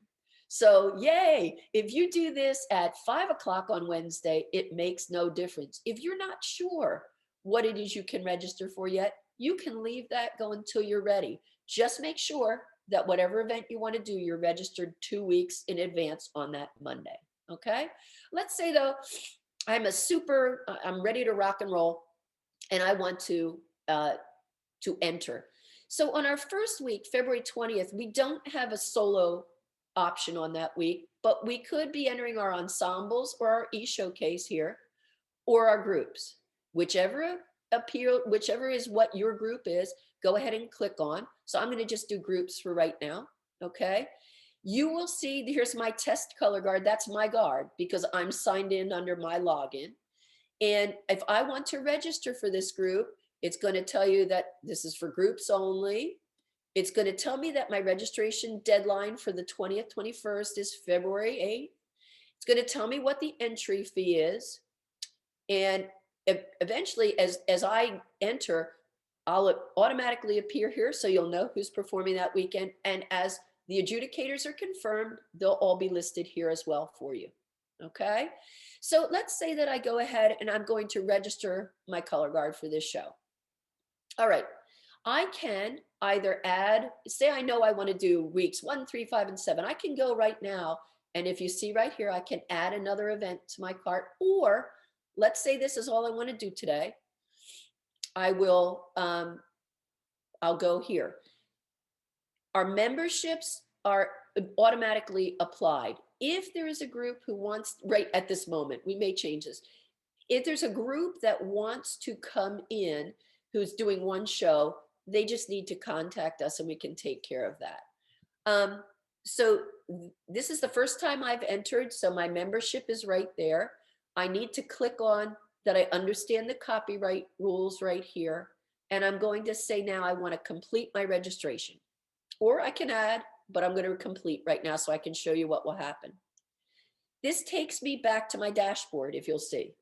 So yay, if you do this at 5 o'clock on Wednesday, it makes no difference. If you're not sure what it is you can register for yet, you can leave that go until you're ready. Just make sure that whatever event you want to do, you're registered 2 weeks in advance on that Monday. Okay. Let's say though, I'm ready to rock and roll and I want to enter. So on our first week, February 20th, we don't have a solo option on that week, but we could be entering our ensembles or our e-showcase here or our groups, whichever is what your group is, go ahead and click on. So I'm going to just do groups for right now. Okay. You will see, here's my test color guard. That's my guard because I'm signed in under my login. And if I want to register for this group, it's going to tell you that this is for groups only. It's going to tell me that my registration deadline for the 20th, 21st is February 8th. It's going to tell me what the entry fee is. And eventually, as I enter, I'll automatically appear here so you'll know who's performing that weekend. And as the adjudicators are confirmed, they'll all be listed here as well for you. Okay, so let's say that I go ahead and I'm going to register my color guard for this show. All right, I can either add, say I know I want to do weeks 1, 3, 5, and 7. I can go right now, and if you see right here, I can add another event to my cart. Or let's say this is all I want to do today. I will, I'll go here. Our memberships are automatically applied. If there is a group who wants, right at this moment, we may change this. If there's a group that wants to come in who's doing one show, they just need to contact us and we can take care of that. So this is the first time I've entered, so my membership is right there. I need to click on that I understand the copyright rules right here. And I'm going to say now I want to complete my registration. Or I can add, but I'm going to complete right now so I can show you what will happen. This takes me back to my dashboard, if you'll see.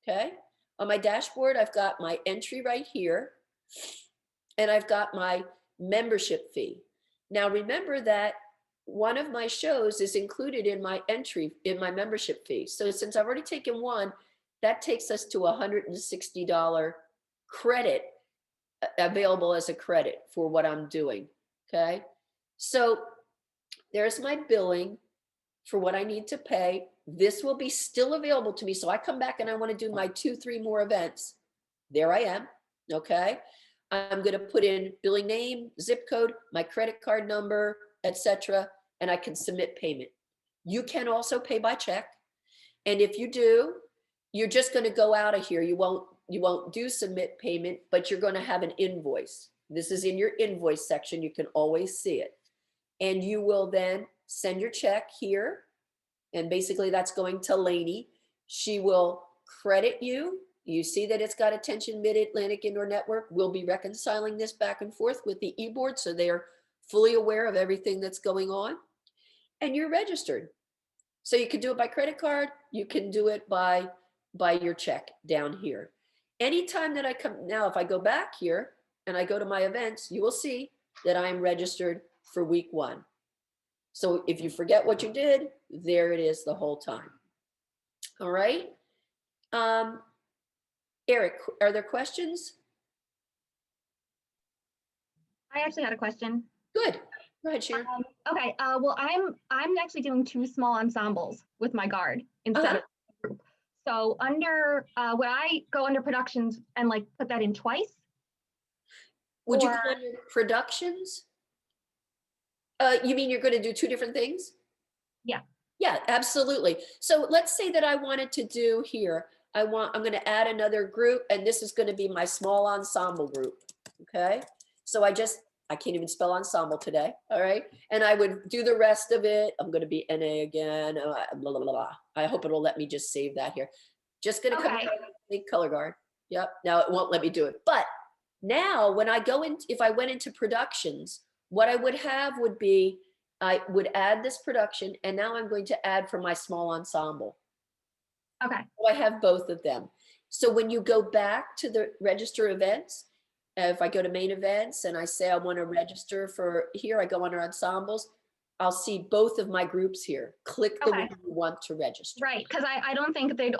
Okay. On my dashboard, I've got my entry right here. And I've got my membership fee. Now remember that one of my shows is included in my entry, in my membership fee. So since I've already taken one, that takes us to $160 credit available as a credit for what I'm doing. Okay. So there's my billing for what I need to pay. This will be still available to me. So I come back and I want to do my 2, 3 more events. There I am. Okay. I'm going to put in billing name, zip code, my credit card number, etc., and I can submit payment. You can also pay by check. And if you do, you're just going to go out of here. You won't do submit payment, but you're going to have an invoice. This is in your invoice section. You can always see it. And you will then send your check here. And basically that's going to Lainey. She will credit you. You see that it's got attention Mid-Atlantic Indoor Network. We'll be reconciling this back and forth with the e-board so they are fully aware of everything that's going on. And you're registered. So you can do it by credit card. You can do it by your check down here. Anytime that I come, now if I go back here and I go to my events, you will see that I'm registered for week 1. So if you forget what you did, there it is the whole time. All right. Eric, are there questions? I actually had a question. Good. Go ahead, Sharon. Okay. Well, I'm actually doing 2 small ensembles with my guard instead of group. So under would I go under productions and like put that in twice? Would you go under productions? You mean you're going to do 2 different things? Yeah. Yeah, absolutely. So let's say that I wanted to do here. I'm going to add another group, and this is going to be my small ensemble group. Okay. So I can't even spell ensemble today. All right. And I would do the rest of it. I'm going to be NA again. Blah, blah, blah, blah. I hope it'll let me just save that here. Just going to come in color guard. Yep. Now it won't let me do it. But now when I go in, if I went into productions, what I would have would be, I would add this production, and now I'm going to add for my small ensemble. Okay. So I have both of them. So when you go back to the register events, if I go to main events and I say I want to register for here, I go under ensembles, I'll see both of my groups here. Click the Okay. one you want to register. Right, because I don't think they'd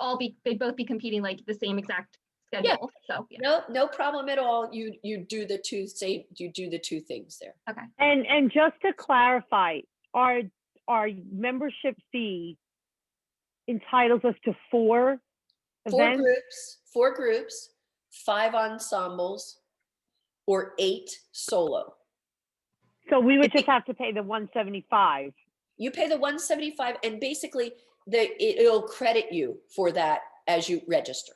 both be competing like the same exact schedule. So yeah. No problem at all. You do the two things there. Okay. And just to clarify, our membership fee entitles us to 4 events? 4 groups, 5 ensembles, or 8 solo. So we would just have to pay the 175. You pay the 175, and basically it'll credit you for that as you register.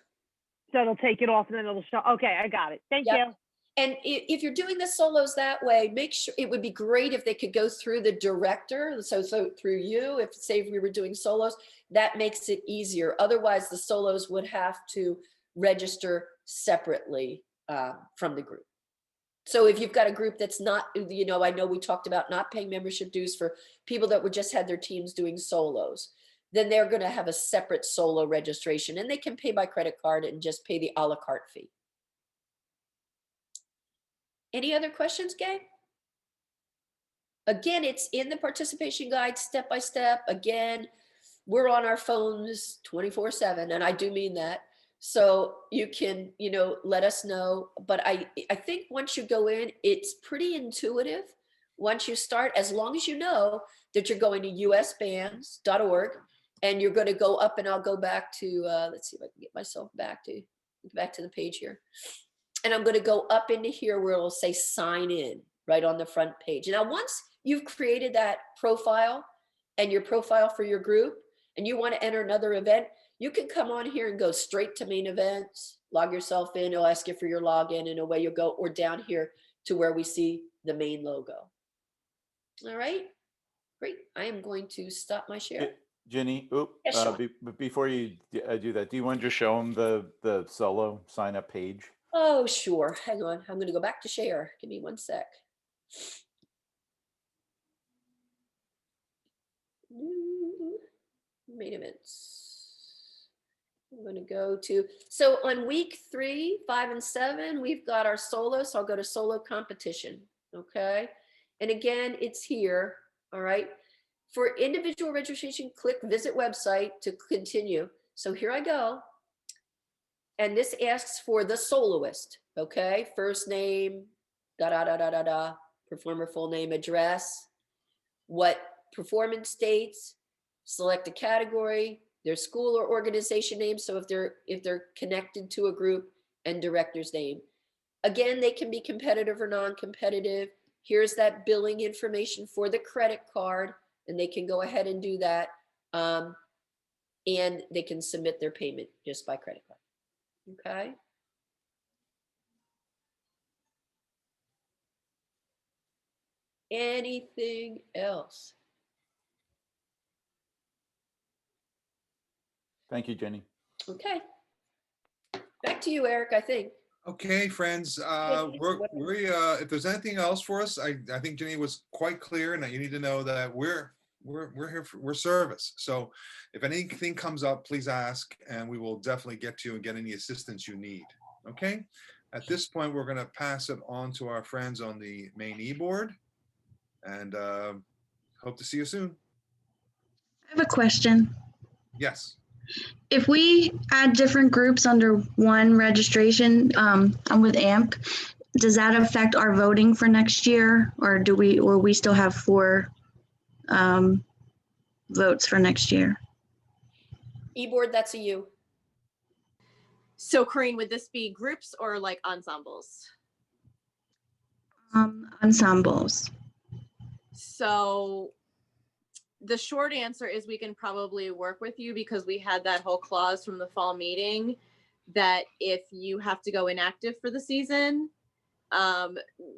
So it'll take it off and then it'll show. Okay, I got it. Thank Yep. you. And if you're doing the solos that way, make sure, it would be great if they could go through the director. So through you, if say we were doing solos, that makes it easier. Otherwise, the solos would have to register separately from the group. So if you've got a group that's not, you know, I know we talked about not paying membership dues for people that would just had their teams doing solos, then they're going to have a separate solo registration, and they can pay by credit card and just pay the a la carte fee. Any other questions, gang? Again, it's in the participation guide, step by step. Again, we're on our phones 24/7, and I do mean that. So you can, you know, let us know. But I think once you go in, it's pretty intuitive. Once you start, as long as you know that you're going to usbands.org and you're going to go up, and I'll go back to, let's see if I can get myself back to the page here. And I'm going to go up into here where it'll say sign in right on the front page. Now, once you've created that profile and your profile for your group, and you want to enter another event, you can come on here and go straight to main events, log yourself in, it'll ask you for your login, and away you'll go, or down here to where we see the main logo. All right, great. I am going to stop my share. Jenny, Yes, sure. before you do that, do you want to just show them the solo sign up page? Oh, sure. Hang on. I'm going to go back to share. Give me 1 sec. Main events. I'm going to go to, so on week 3, 5, and 7, we've got our solo. So I'll go to solo competition. Okay. And again, it's here. All right. For individual registration, click visit website to continue. So here I go. And this asks for the soloist. Okay. First name, performer full name, address, what performance dates, select a category, their school or organization name. So if they're connected to a group, and director's name. Again, they can be competitive or non-competitive. Here's that billing information for the credit card, and they can go ahead and do that. And they can submit their payment just by credit card. Okay. Anything else? Thank you, Jenny. Okay. Back to you, Eric, I think. Okay, friends, if there's anything else for us, I think Jenny was quite clear, and that you need to know that we're here for service. So if anything comes up, please ask, and we will definitely get to you and get any assistance you need. Okay. At this point, we're going to pass it on to our friends on the main e-board, and hope to see you soon. I have a question. Yes. If we add different groups under one registration, I'm with AMP, does that affect our voting for next year, or we still have 4 votes for next year? E-board, that's a you. So Corinne, would this be groups or like ensembles? Ensembles. So the short answer is we can probably work with you, because we had that whole clause from the fall meeting that if you have to go inactive for the season,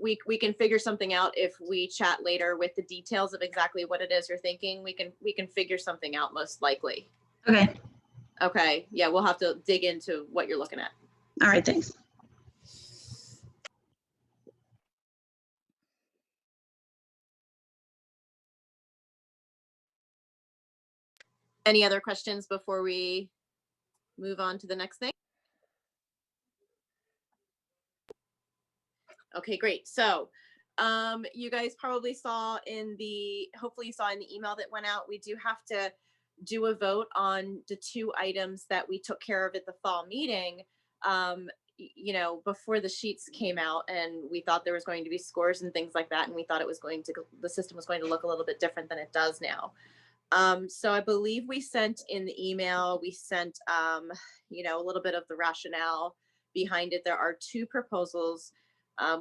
we can figure something out. If we chat later with the details of exactly what it is you're thinking, we can figure something out most likely. Okay. Okay. Yeah, we'll have to dig into what you're looking at. All right, thanks. Any other questions before we move on to the next thing? Okay, great. So You guys probably saw hopefully you saw in the email that went out, we do have to do a vote on the 2 items that we took care of at the fall meeting, before the sheets came out, and we thought there was going to be scores and things like that. And we thought the system was going to look a little bit different than it does now. So I believe we sent in the email, we sent, a little bit of the rationale behind it. There are 2 proposals,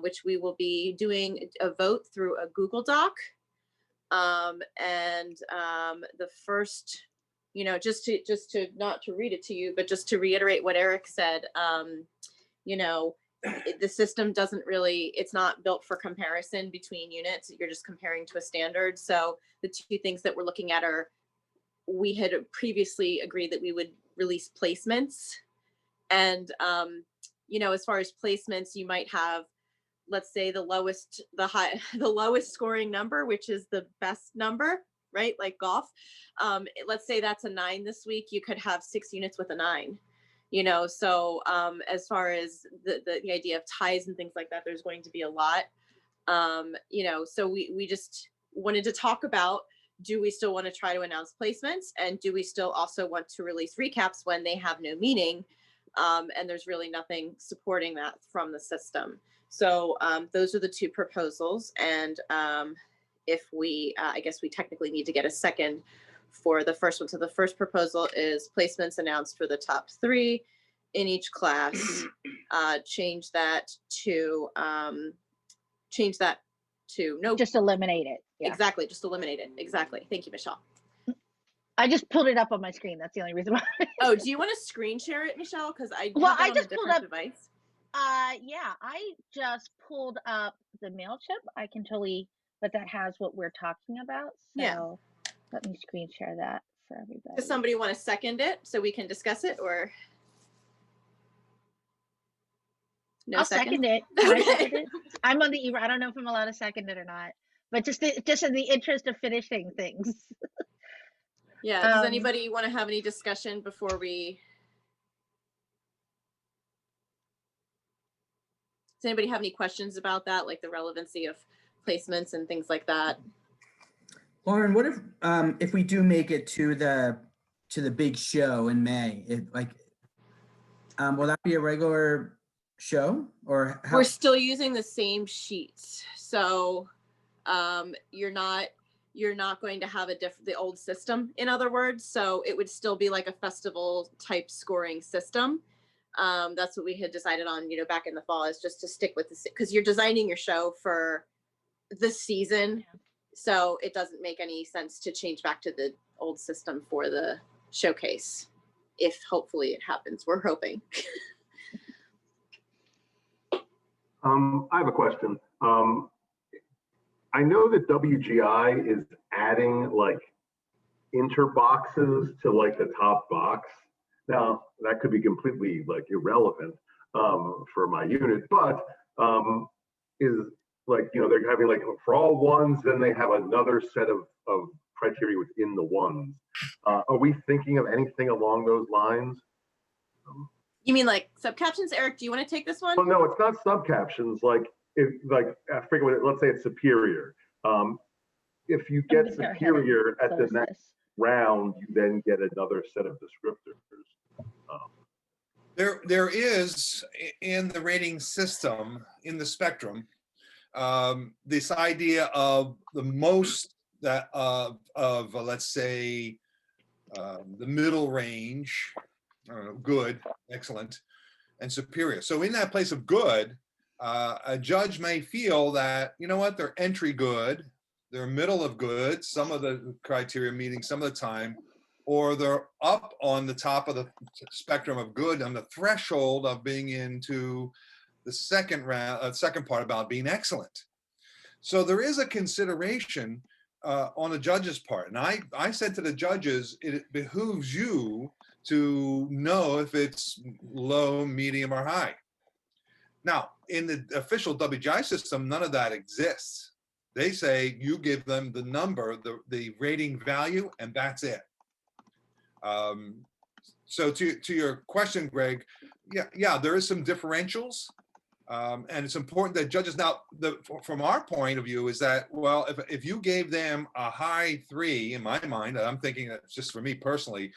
which we will be doing a vote through a Google Doc. The first, just to not to read it to you, but just to reiterate what Eric said, the system it's not built for comparison between units. You're just comparing to a standard. So the 2 things that we're looking at are, we had previously agreed that we would release placements. And, as far as placements, you might have, let's say the lowest scoring number, which is the best number, right? Like golf. Let's say that's a 9 this week. You could have 6 units with a 9, so as far as the idea of ties and things like that, there's going to be a lot, so we just wanted to talk about, do we still want to try to announce placements, and do we still also want to release recaps when they have no meaning? And there's really nothing supporting that from the system. So those are the 2 proposals. And if I guess we technically need to get a second for the first one. So the first proposal is placements announced for the top 3 in each class. Change that to no. Just eliminate it. Yeah. Exactly. Just eliminate it. Exactly. Thank you, Michelle. I just pulled it up on my screen. That's the only reason why. Oh, do you want to screen share it, Michelle? Because I just pulled up device. Yeah, I just pulled up the MailChimp. I can totally, but that has what we're talking about. So yeah. Let me screen share that for everybody. Does somebody want to second it so we can discuss it, or? No, I'll second it. Okay. I second it. I'm on the I don't know if I'm allowed to second it or not, but just in the interest of finishing things. Yeah. Does anybody want to have any discussion before we? Does anybody have any questions about that, like the relevancy of placements and things like that? Lauren, what if we do make it to the big show in May? Will that be a regular show, or how? We're still using the same sheets, so you're not going to have the old system, in other words. So it would still be like a festival type scoring system. That's what we had decided on, back in the fall, is just to stick with this, because you're designing your show for the season. Yeah. So it doesn't make any sense to change back to the old system for the showcase. If hopefully it happens, we're hoping. I have a question. I know that WGI is adding like interboxes to like the top box. Now that could be completely like irrelevant for my unit, but is like, they're having like for all ones, then they have another set of criteria within the ones. Are we thinking of anything along those lines? You mean like subcaptions? Eric, do you want to take this one? Well, no, it's not subcaptions. I forget what let's say it's superior. If you get superior at the next round, you then get another set of descriptors. There is in the rating system, in the spectrum, this idea of the most that of let's say the middle range, good, excellent, and superior. So in that place of good, a judge may feel that, they're entry good, they're middle of good, some of the criteria meeting some of the time, or they're up on the top of the spectrum of good on the threshold of being into the second part about being excellent. So there is a consideration on the judge's part. And I said to the judges, it behooves you to know if it's low, medium, or high. Now, in the official WGI system, none of that exists. They say you give them the number, the rating value, and that's it. So to your question, Greg, yeah, there is some differentials, And it's important that judges now, from our point of view, is that, well, if you gave them a high 3, in my mind, I'm thinking that's just for me personally,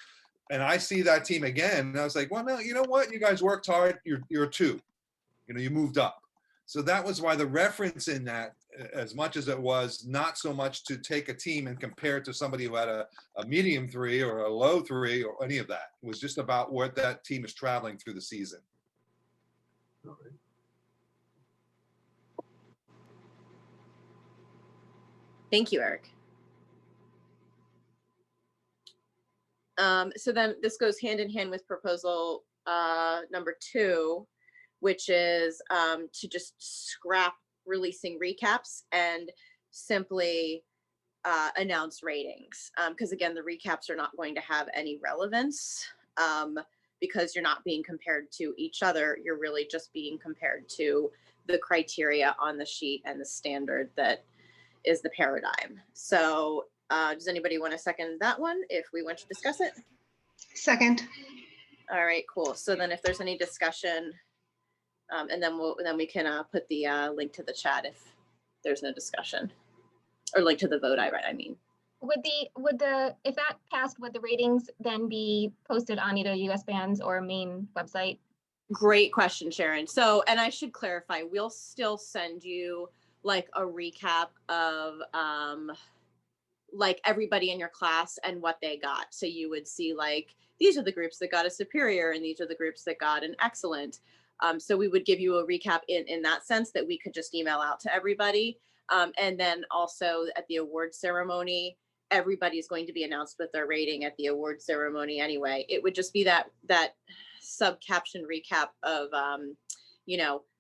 and I see that team again, and I was like, well, no, you know what? You guys worked hard. You're a 2. You moved up. So that was why the reference in that, as much as it was not so much to take a team and compare it to somebody who had a medium 3 or a low 3 or any of that. It was just about what that team is traveling through the season. All right. Thank you, Eric. So then this goes hand in hand with proposal number 2, which is to just scrap releasing recaps and simply announce ratings. Because again, the recaps are not going to have any relevance because you're not being compared to each other. You're really just being compared to the criteria on the sheet and the standard that is the paradigm. So does anybody want to second that one if we want to discuss it? Second. All right, cool. So then if there's any discussion, and then we can put the link to the chat if there's no discussion, or link to the vote, I mean. If that passed, would the ratings then be posted on either US Bands or main website? Great question, Sharon. So, and I should clarify, we'll still send you like a recap of like everybody in your class and what they got. So you would see like, these are the groups that got a superior and these are the groups that got an excellent. So we would give you a recap in that sense that we could just email out to everybody. And then also at the award ceremony, everybody's going to be announced with their rating at the award ceremony anyway. It would just be that sub-caption recap of,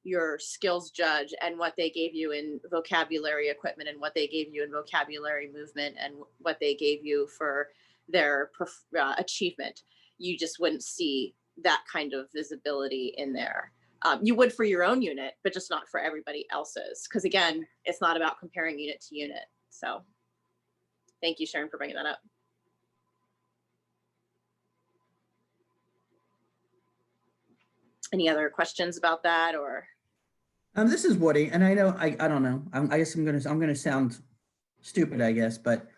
your skills judge and what they gave you in vocabulary equipment and what they gave you in vocabulary movement and what they gave you for their achievement. You just wouldn't see that kind of visibility in there. You would for your own unit, but just not for everybody else's. Because again, it's not about comparing unit to unit. So thank you, Sharon, for bringing that up. Any other questions about that or? This is Woody, and I know I don't know. I guess I'm gonna sound stupid, I guess, but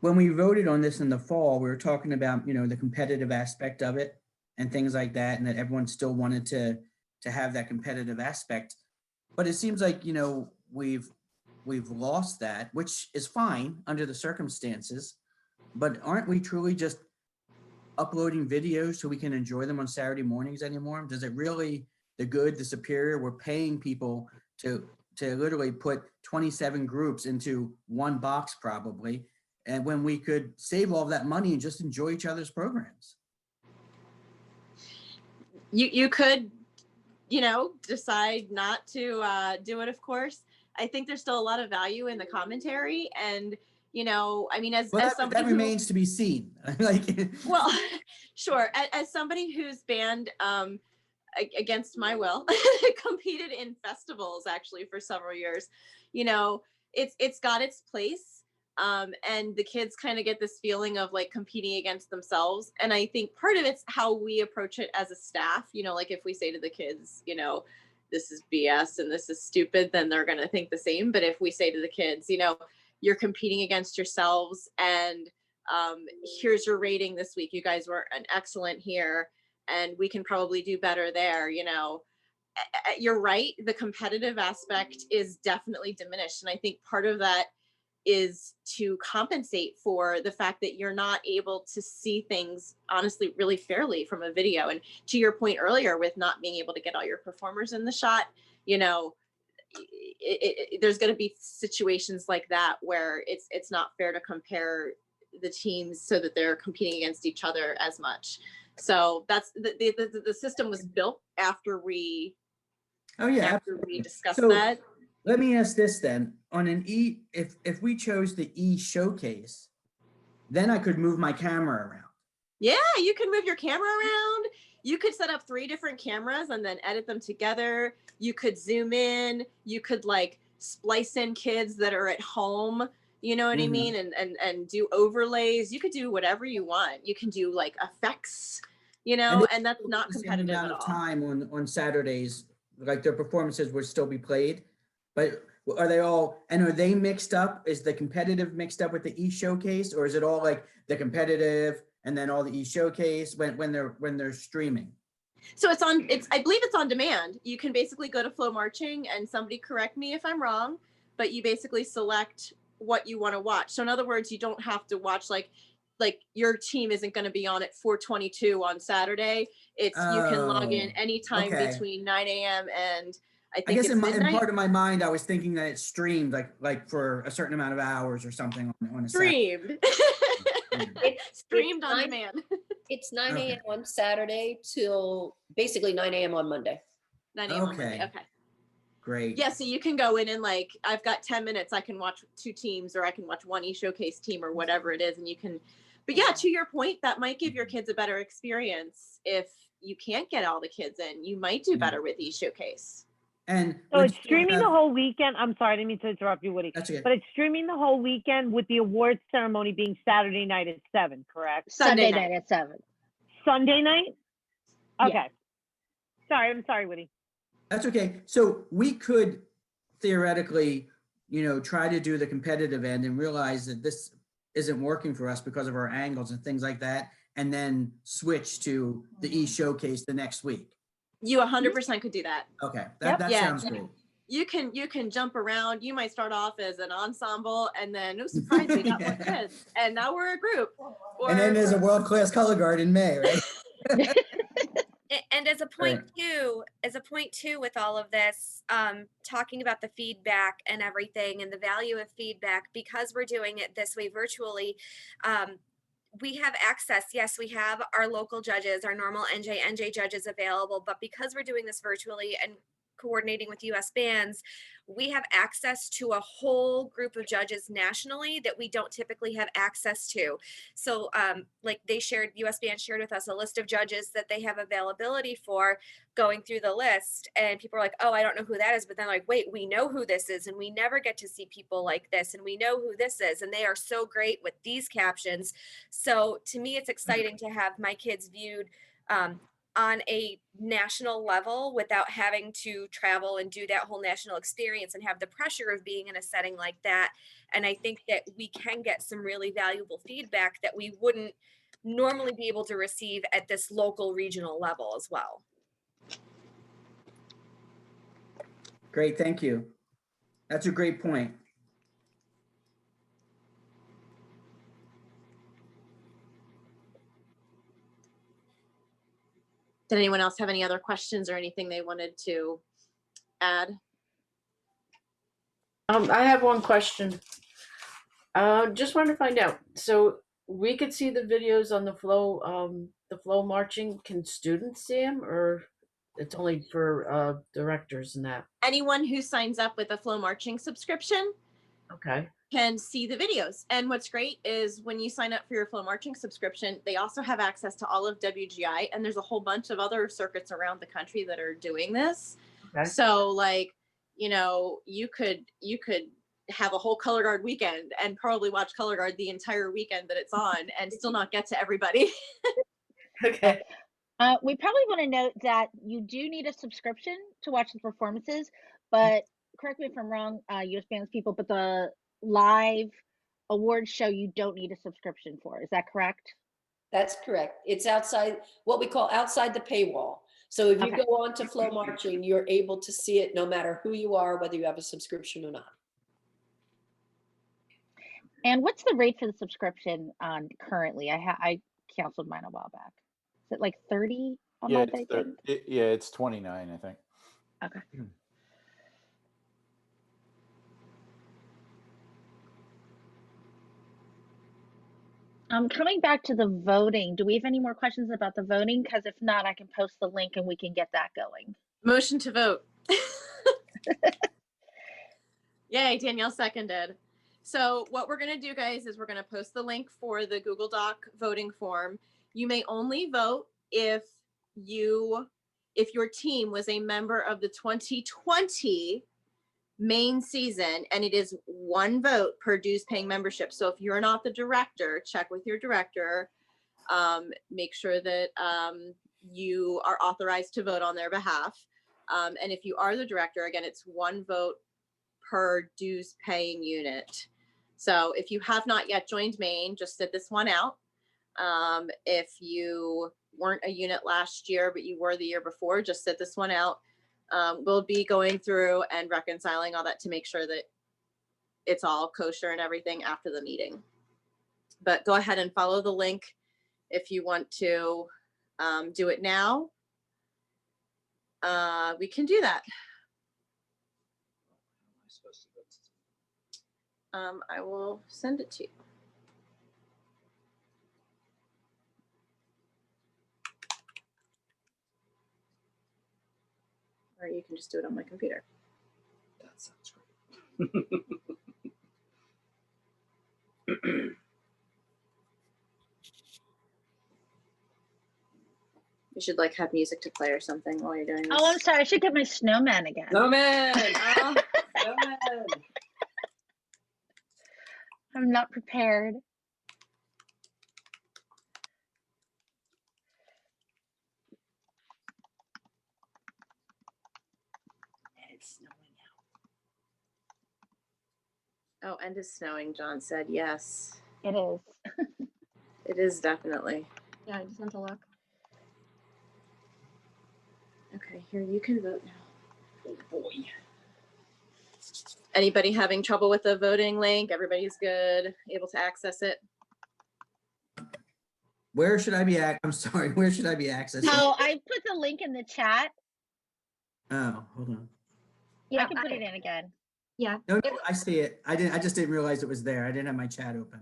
when we voted on this in the fall, we were talking about the competitive aspect of it and things like that, and that everyone still wanted to have that competitive aspect. But it seems like we've lost that, which is fine under the circumstances. But aren't we truly just uploading videos so we can enjoy them on Saturday mornings anymore? Does it really, the good, the superior, we're paying people to literally put 27 groups into one box probably, and when we could save all of that money and just enjoy each other's programs? You could, decide not to do it, of course. I think there's still a lot of value in the commentary and, I mean, as somebody that remains to be seen. Well, sure. As somebody who's banned against my will, competed in festivals actually for several years, it's got its place. And the kids kind of get this feeling of like competing against themselves. And I think part of it's how we approach it as a staff, like if we say to the kids, this is BS and this is stupid, then they're going to think the same. But if we say to the kids, you're competing against yourselves and here's your rating this week. You guys were an excellent here and we can probably do better there. You're right. The competitive aspect is definitely diminished. And I think part of that is to compensate for the fact that you're not able to see things honestly really fairly from a video. And to your point earlier with not being able to get all your performers in the shot, there's going to be situations like that where it's not fair to compare the teams so that they're competing against each other as much. So that's the system was built after we discussed that. Let me ask this then. On an if we chose the showcase, then I could move my camera around. Yeah, you can move your camera around. You could set up 3 different cameras and then edit them together. You could zoom in. You could like splice in kids that are at home, you know what I mean? And do overlays. You could do whatever you want. You can do like effects, and that's not competitive at all. Time on Saturdays like their performances would still be played, but are they mixed up? Is the competitive mixed up with the e-showcase, or is it all like the competitive and then all the e-showcase when they're streaming? So I believe it's on demand. You can basically go to Flow Marching, and somebody correct me if I'm wrong, but you basically select what you want to watch. So in other words, you don't have to watch like your team isn't going to be on at 4:22 on Saturday. You can log in anytime between 9 a.m. and I think it's midnight. In part of my mind, I was thinking that it's streamed like for a certain amount of hours or something on a streamed. It's streamed on demand. It's 9 a.m. on Saturday till basically 9 a.m. on Monday. 9 a.m. on Monday. Okay. Great. Yeah, so you can go in and like, I've got 10 minutes. I can watch 2 teams, or I can watch one e-showcase team, or whatever it is, and you can. But yeah, to your point, that might give your kids a better experience. If you can't get all the kids in, you might do better with e-showcase. And so it's streaming the whole weekend. I'm sorry, I didn't mean to interrupt you, Woody. That's okay. But it's streaming the whole weekend with the awards ceremony being Saturday night at 7, correct? Sunday night at 7. Sunday night? Okay. Yeah. Sorry, I'm sorry, Woody. That's okay. So we could theoretically, try to do the competitive end and realize that this isn't working for us because of our angles and things like that, and then switch to the e-showcase the next week. You 100% could do that. Okay, that sounds great. You can jump around. You might start off as an ensemble, and then no surprise, we got more kids, and now we're a group. And then there's a world-class color guard in May, right? And as a point two with all of this, talking about the feedback and everything and the value of feedback, because we're doing it this way virtually, we have access. Yes, we have our local judges, our normal NJ judges available, but because we're doing this virtually and coordinating with US bands, we have access to a whole group of judges nationally that we don't typically have access to. So like US bands shared with us a list of judges that they have availability for. Going through the list, and people are like, oh, I don't know who that is, but then like, wait, we know who this is, and we never get to see people like this, and we know who this is, and they are so great with these captions. So to me, it's exciting to have my kids viewed on a national level without having to travel and do that whole national experience and have the pressure of being in a setting like that. And I think that we can get some really valuable feedback that we wouldn't normally be able to receive at this local regional level as well. Great, thank you. That's a great point. Did anyone else have any other questions or anything they wanted to add? I have one question. Just wanted to find out. So we could see the videos on the flow marching. Can students see them, or it's only for directors and that? Anyone who signs up with a Flow Marching subscription can see the videos. And what's great is when you sign up for your Flow Marching subscription, they also have access to all of WGI, and there's a whole bunch of other circuits around the country that are doing this. So like, you could have a whole color guard weekend and probably watch color guard the entire weekend that it's on and still not get to everybody. Okay. We probably want to note that you do need a subscription to watch the performances, but correct me if I'm wrong, US Bands people, but the live awards show you don't need a subscription for. Is that correct? That's correct. It's outside, what we call outside the paywall. So if you go on to Flow Marching, you're able to see it no matter who you are, whether you have a subscription or not. And what's the rate for the subscription currently? I canceled mine a while back. Is it like 30 a month? I think? It's 29, I think. Okay. Coming back to the voting, do we have any more questions about the voting? Because if not, I can post the link and we can get that going. Motion to vote. Yay, Danielle seconded. So what we're going to do, guys, is we're going to post the link for the Google Doc voting form. You may only vote if your team was a member of the 2020 main season, and it is 1 vote per dues paying membership. So if you're not the director, check with your director, make sure that you are authorized to vote on their behalf. And if you are the director, again, it's 1 vote per dues paying unit. So if you have not yet joined Maine, just sit this one out. If you weren't a unit last year, but you were the year before, just sit this one out. We'll be going through and reconciling all that to make sure that it's all kosher and everything after the meeting. But go ahead and follow the link if you want to do it now. We can do that. I will send it to you. Or you can just do it on my computer. That sounds great. You should like have music to play or something while you're doing this. Oh, I'm sorry. I should get my snowman again. Snowman! Oh, snowman! I'm not prepared. It's snowing Oh, and it's snowing, John said. Yes. It is. It is definitely. Yeah, I just went to look. Okay, here, you can vote now. Oh boy. Anybody having trouble with the voting link? Everybody's good, able to access it? Where should I be I'm sorry, where should I be accessing? Oh, I put the link in the chat. Oh, hold on. Yeah, I can put it in again. Yeah. No, no, I see it. I just didn't realize it was there. I didn't have my chat open.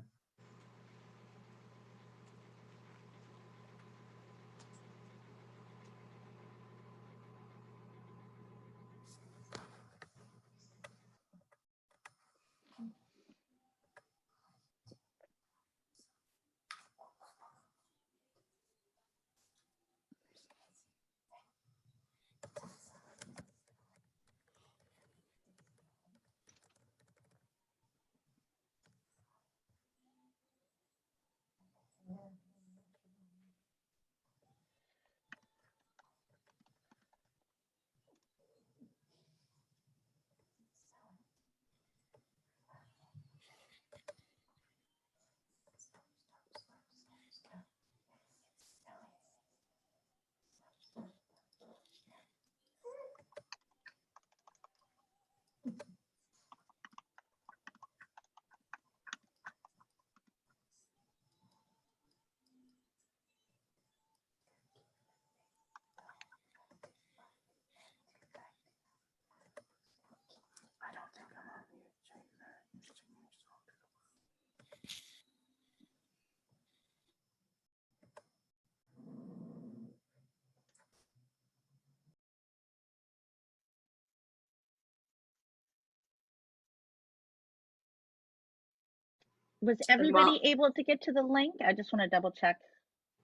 Was everybody able to get to the link? I just want to double check,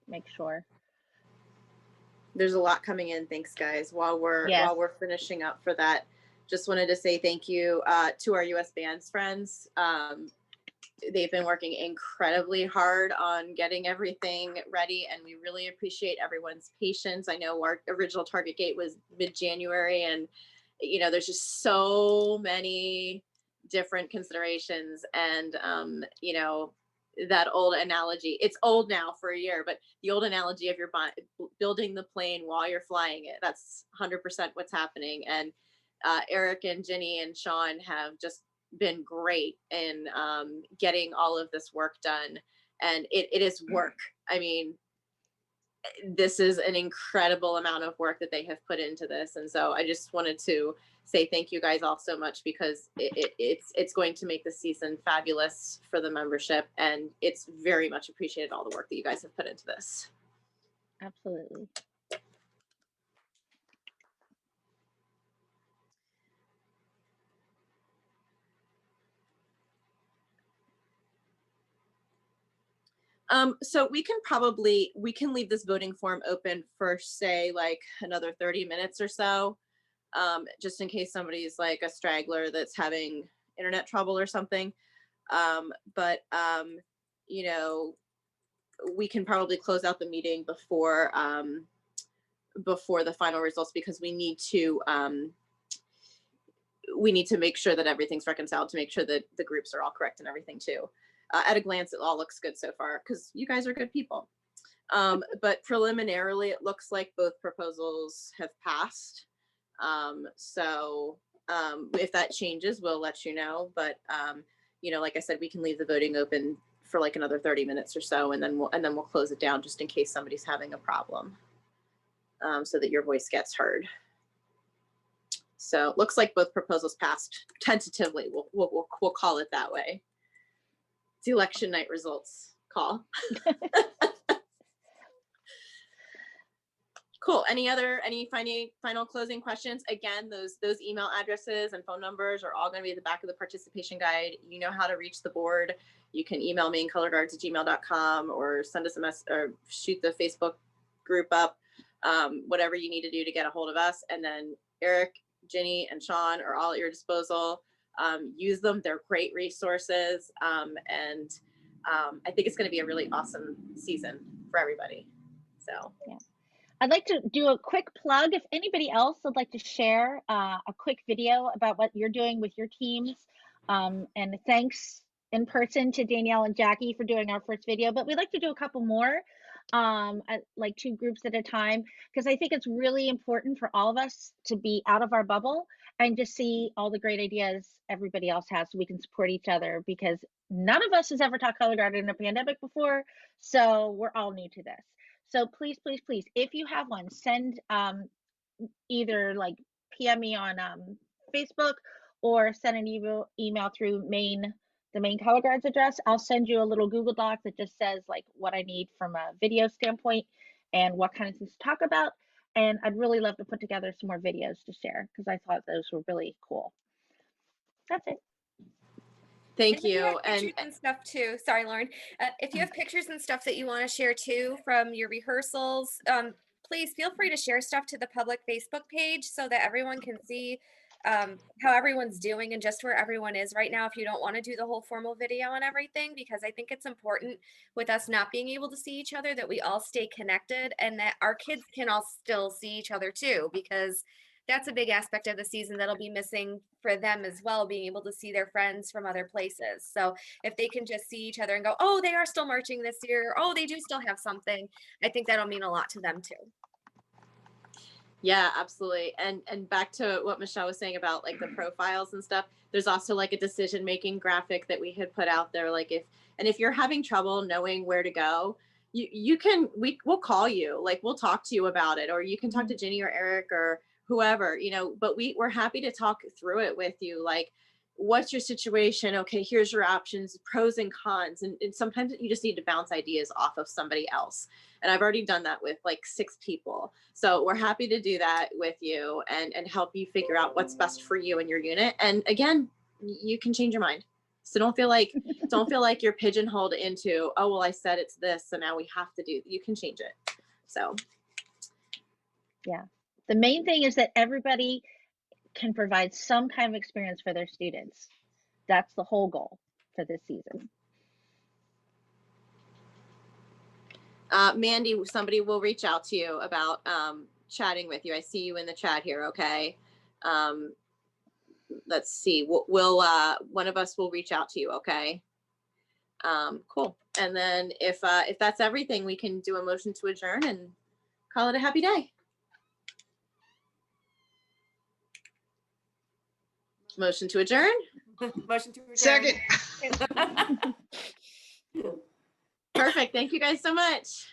make sure. There's a lot coming in. Thanks, guys. While we're finishing up for that, just wanted to say thank you to our U.S. Bands friends. They've been working incredibly hard on getting everything ready, and we really appreciate everyone's patience. I know our original target date was mid-January, and there's just so many different considerations, and that old analogy, it's old now for a year, but the old analogy of you're building the plane while you're flying it, that's 100% what's happening. And Eric and Ginny and Sean have just been great in getting all of this work done, and it is work. I mean, this is an incredible amount of work that they have put into this, and so I just wanted to say thank you guys all so much, because it's going to make the season fabulous for the membership, and it's very much appreciated, all the work that you guys have put into this. Absolutely. So we can leave this voting form open for, say, like another 30 minutes or so, just in case somebody's like a straggler that's having internet trouble or something. We can probably close out the meeting before before the final results, because we need to make sure that everything's reconciled, to make sure that the groups are all correct and everything too. At a glance, it all looks good so far because you guys are good people. But preliminarily, it looks like both proposals have passed. If that changes, we'll let you know. But like I said, we can leave the voting open for like another 30 minutes or so, and then we'll close it down just in case somebody's having a problem, so that your voice gets heard. So it looks like both proposals passed tentatively. We'll call it that way. It's election night results call. Cool. Any final closing questions? Again, those email addresses and phone numbers are all going to be at the back of the participation guide. You know how to reach the board. You can email me colorguards@gmail.com, or send us a message, or shoot the Facebook group up, whatever you need to do to get a hold of us. And then Eric, Ginny, and Sean are all at your disposal. Use them. They're great resources. I think it's going to be a really awesome season for everybody. So yeah. I'd like to do a quick plug. If anybody else would like to share a quick video about what you're doing with your teams, and thanks in person to Danielle and Jackie for doing our first video, but we'd like to do a couple more, like 2 groups at a time, because I think it's really important for all of us to be out of our bubble and just see all the great ideas everybody else has, so we can support each other, because none of us has ever taught color guard in a pandemic before, so we're all new to this. So please, please, please, if you have one, send either like PM me on Facebook, or send an email through the main color guards address. I'll send you a little Google Doc that just says like what I need from a video standpoint and what kind of things to talk about. And I'd really love to put together some more videos to share, because I thought those were really cool. That's it. Thank And if you. have pictures and stuff too. Sorry, Lauren. If you have pictures and stuff that you want to share too from your rehearsals, please feel free to share stuff to the public Facebook page so that everyone can see how everyone's doing and just where everyone is right now, if you don't want to do the whole formal video and everything, because I think it's important with us not being able to see each other that we all stay connected and that our kids can all still see each other too, because that's a big aspect of the season that'll be missing for them as well, being able to see their friends from other places. So if they can just see each other and go, oh, they are still marching this year, oh, they do still have something, I think that'll mean a lot to them too. Yeah, absolutely. And back to what Michelle was saying about like the profiles and stuff, there's also like a decision-making graphic that we had put out there. Like if you're having trouble knowing where to go, we'll call you, like we'll talk to you about it, or you can talk to Ginny or Eric or whoever, but we're happy to talk through it with you. Like, what's your situation? Okay, here's your options, pros and cons. And sometimes you just need to bounce ideas off of somebody else. And I've already done that with like 6 people. So we're happy to do that with you and help you figure out what's best for you and your unit. And again, you can change your mind. So don't feel like you're pigeonholed into, oh, well, I said it's this, so now we have to do, you can change it. So. Yeah. The main thing is that everybody can provide some kind of experience for their students. That's the whole goal for this season. Mandy, somebody will reach out to you about chatting with you. I see you in the chat here. Okay. Let's see. We'll one of us will reach out to you. Okay. Cool. And then if that's everything, we can do a motion to adjourn and call it a happy day. Motion to adjourn. Motion to adjourn. Second. Perfect. Thank you guys so much.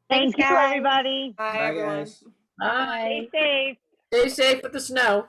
Thank you, everybody. Bye, everyone. Guys. Bye. Stay safe. Stay safe with the snow.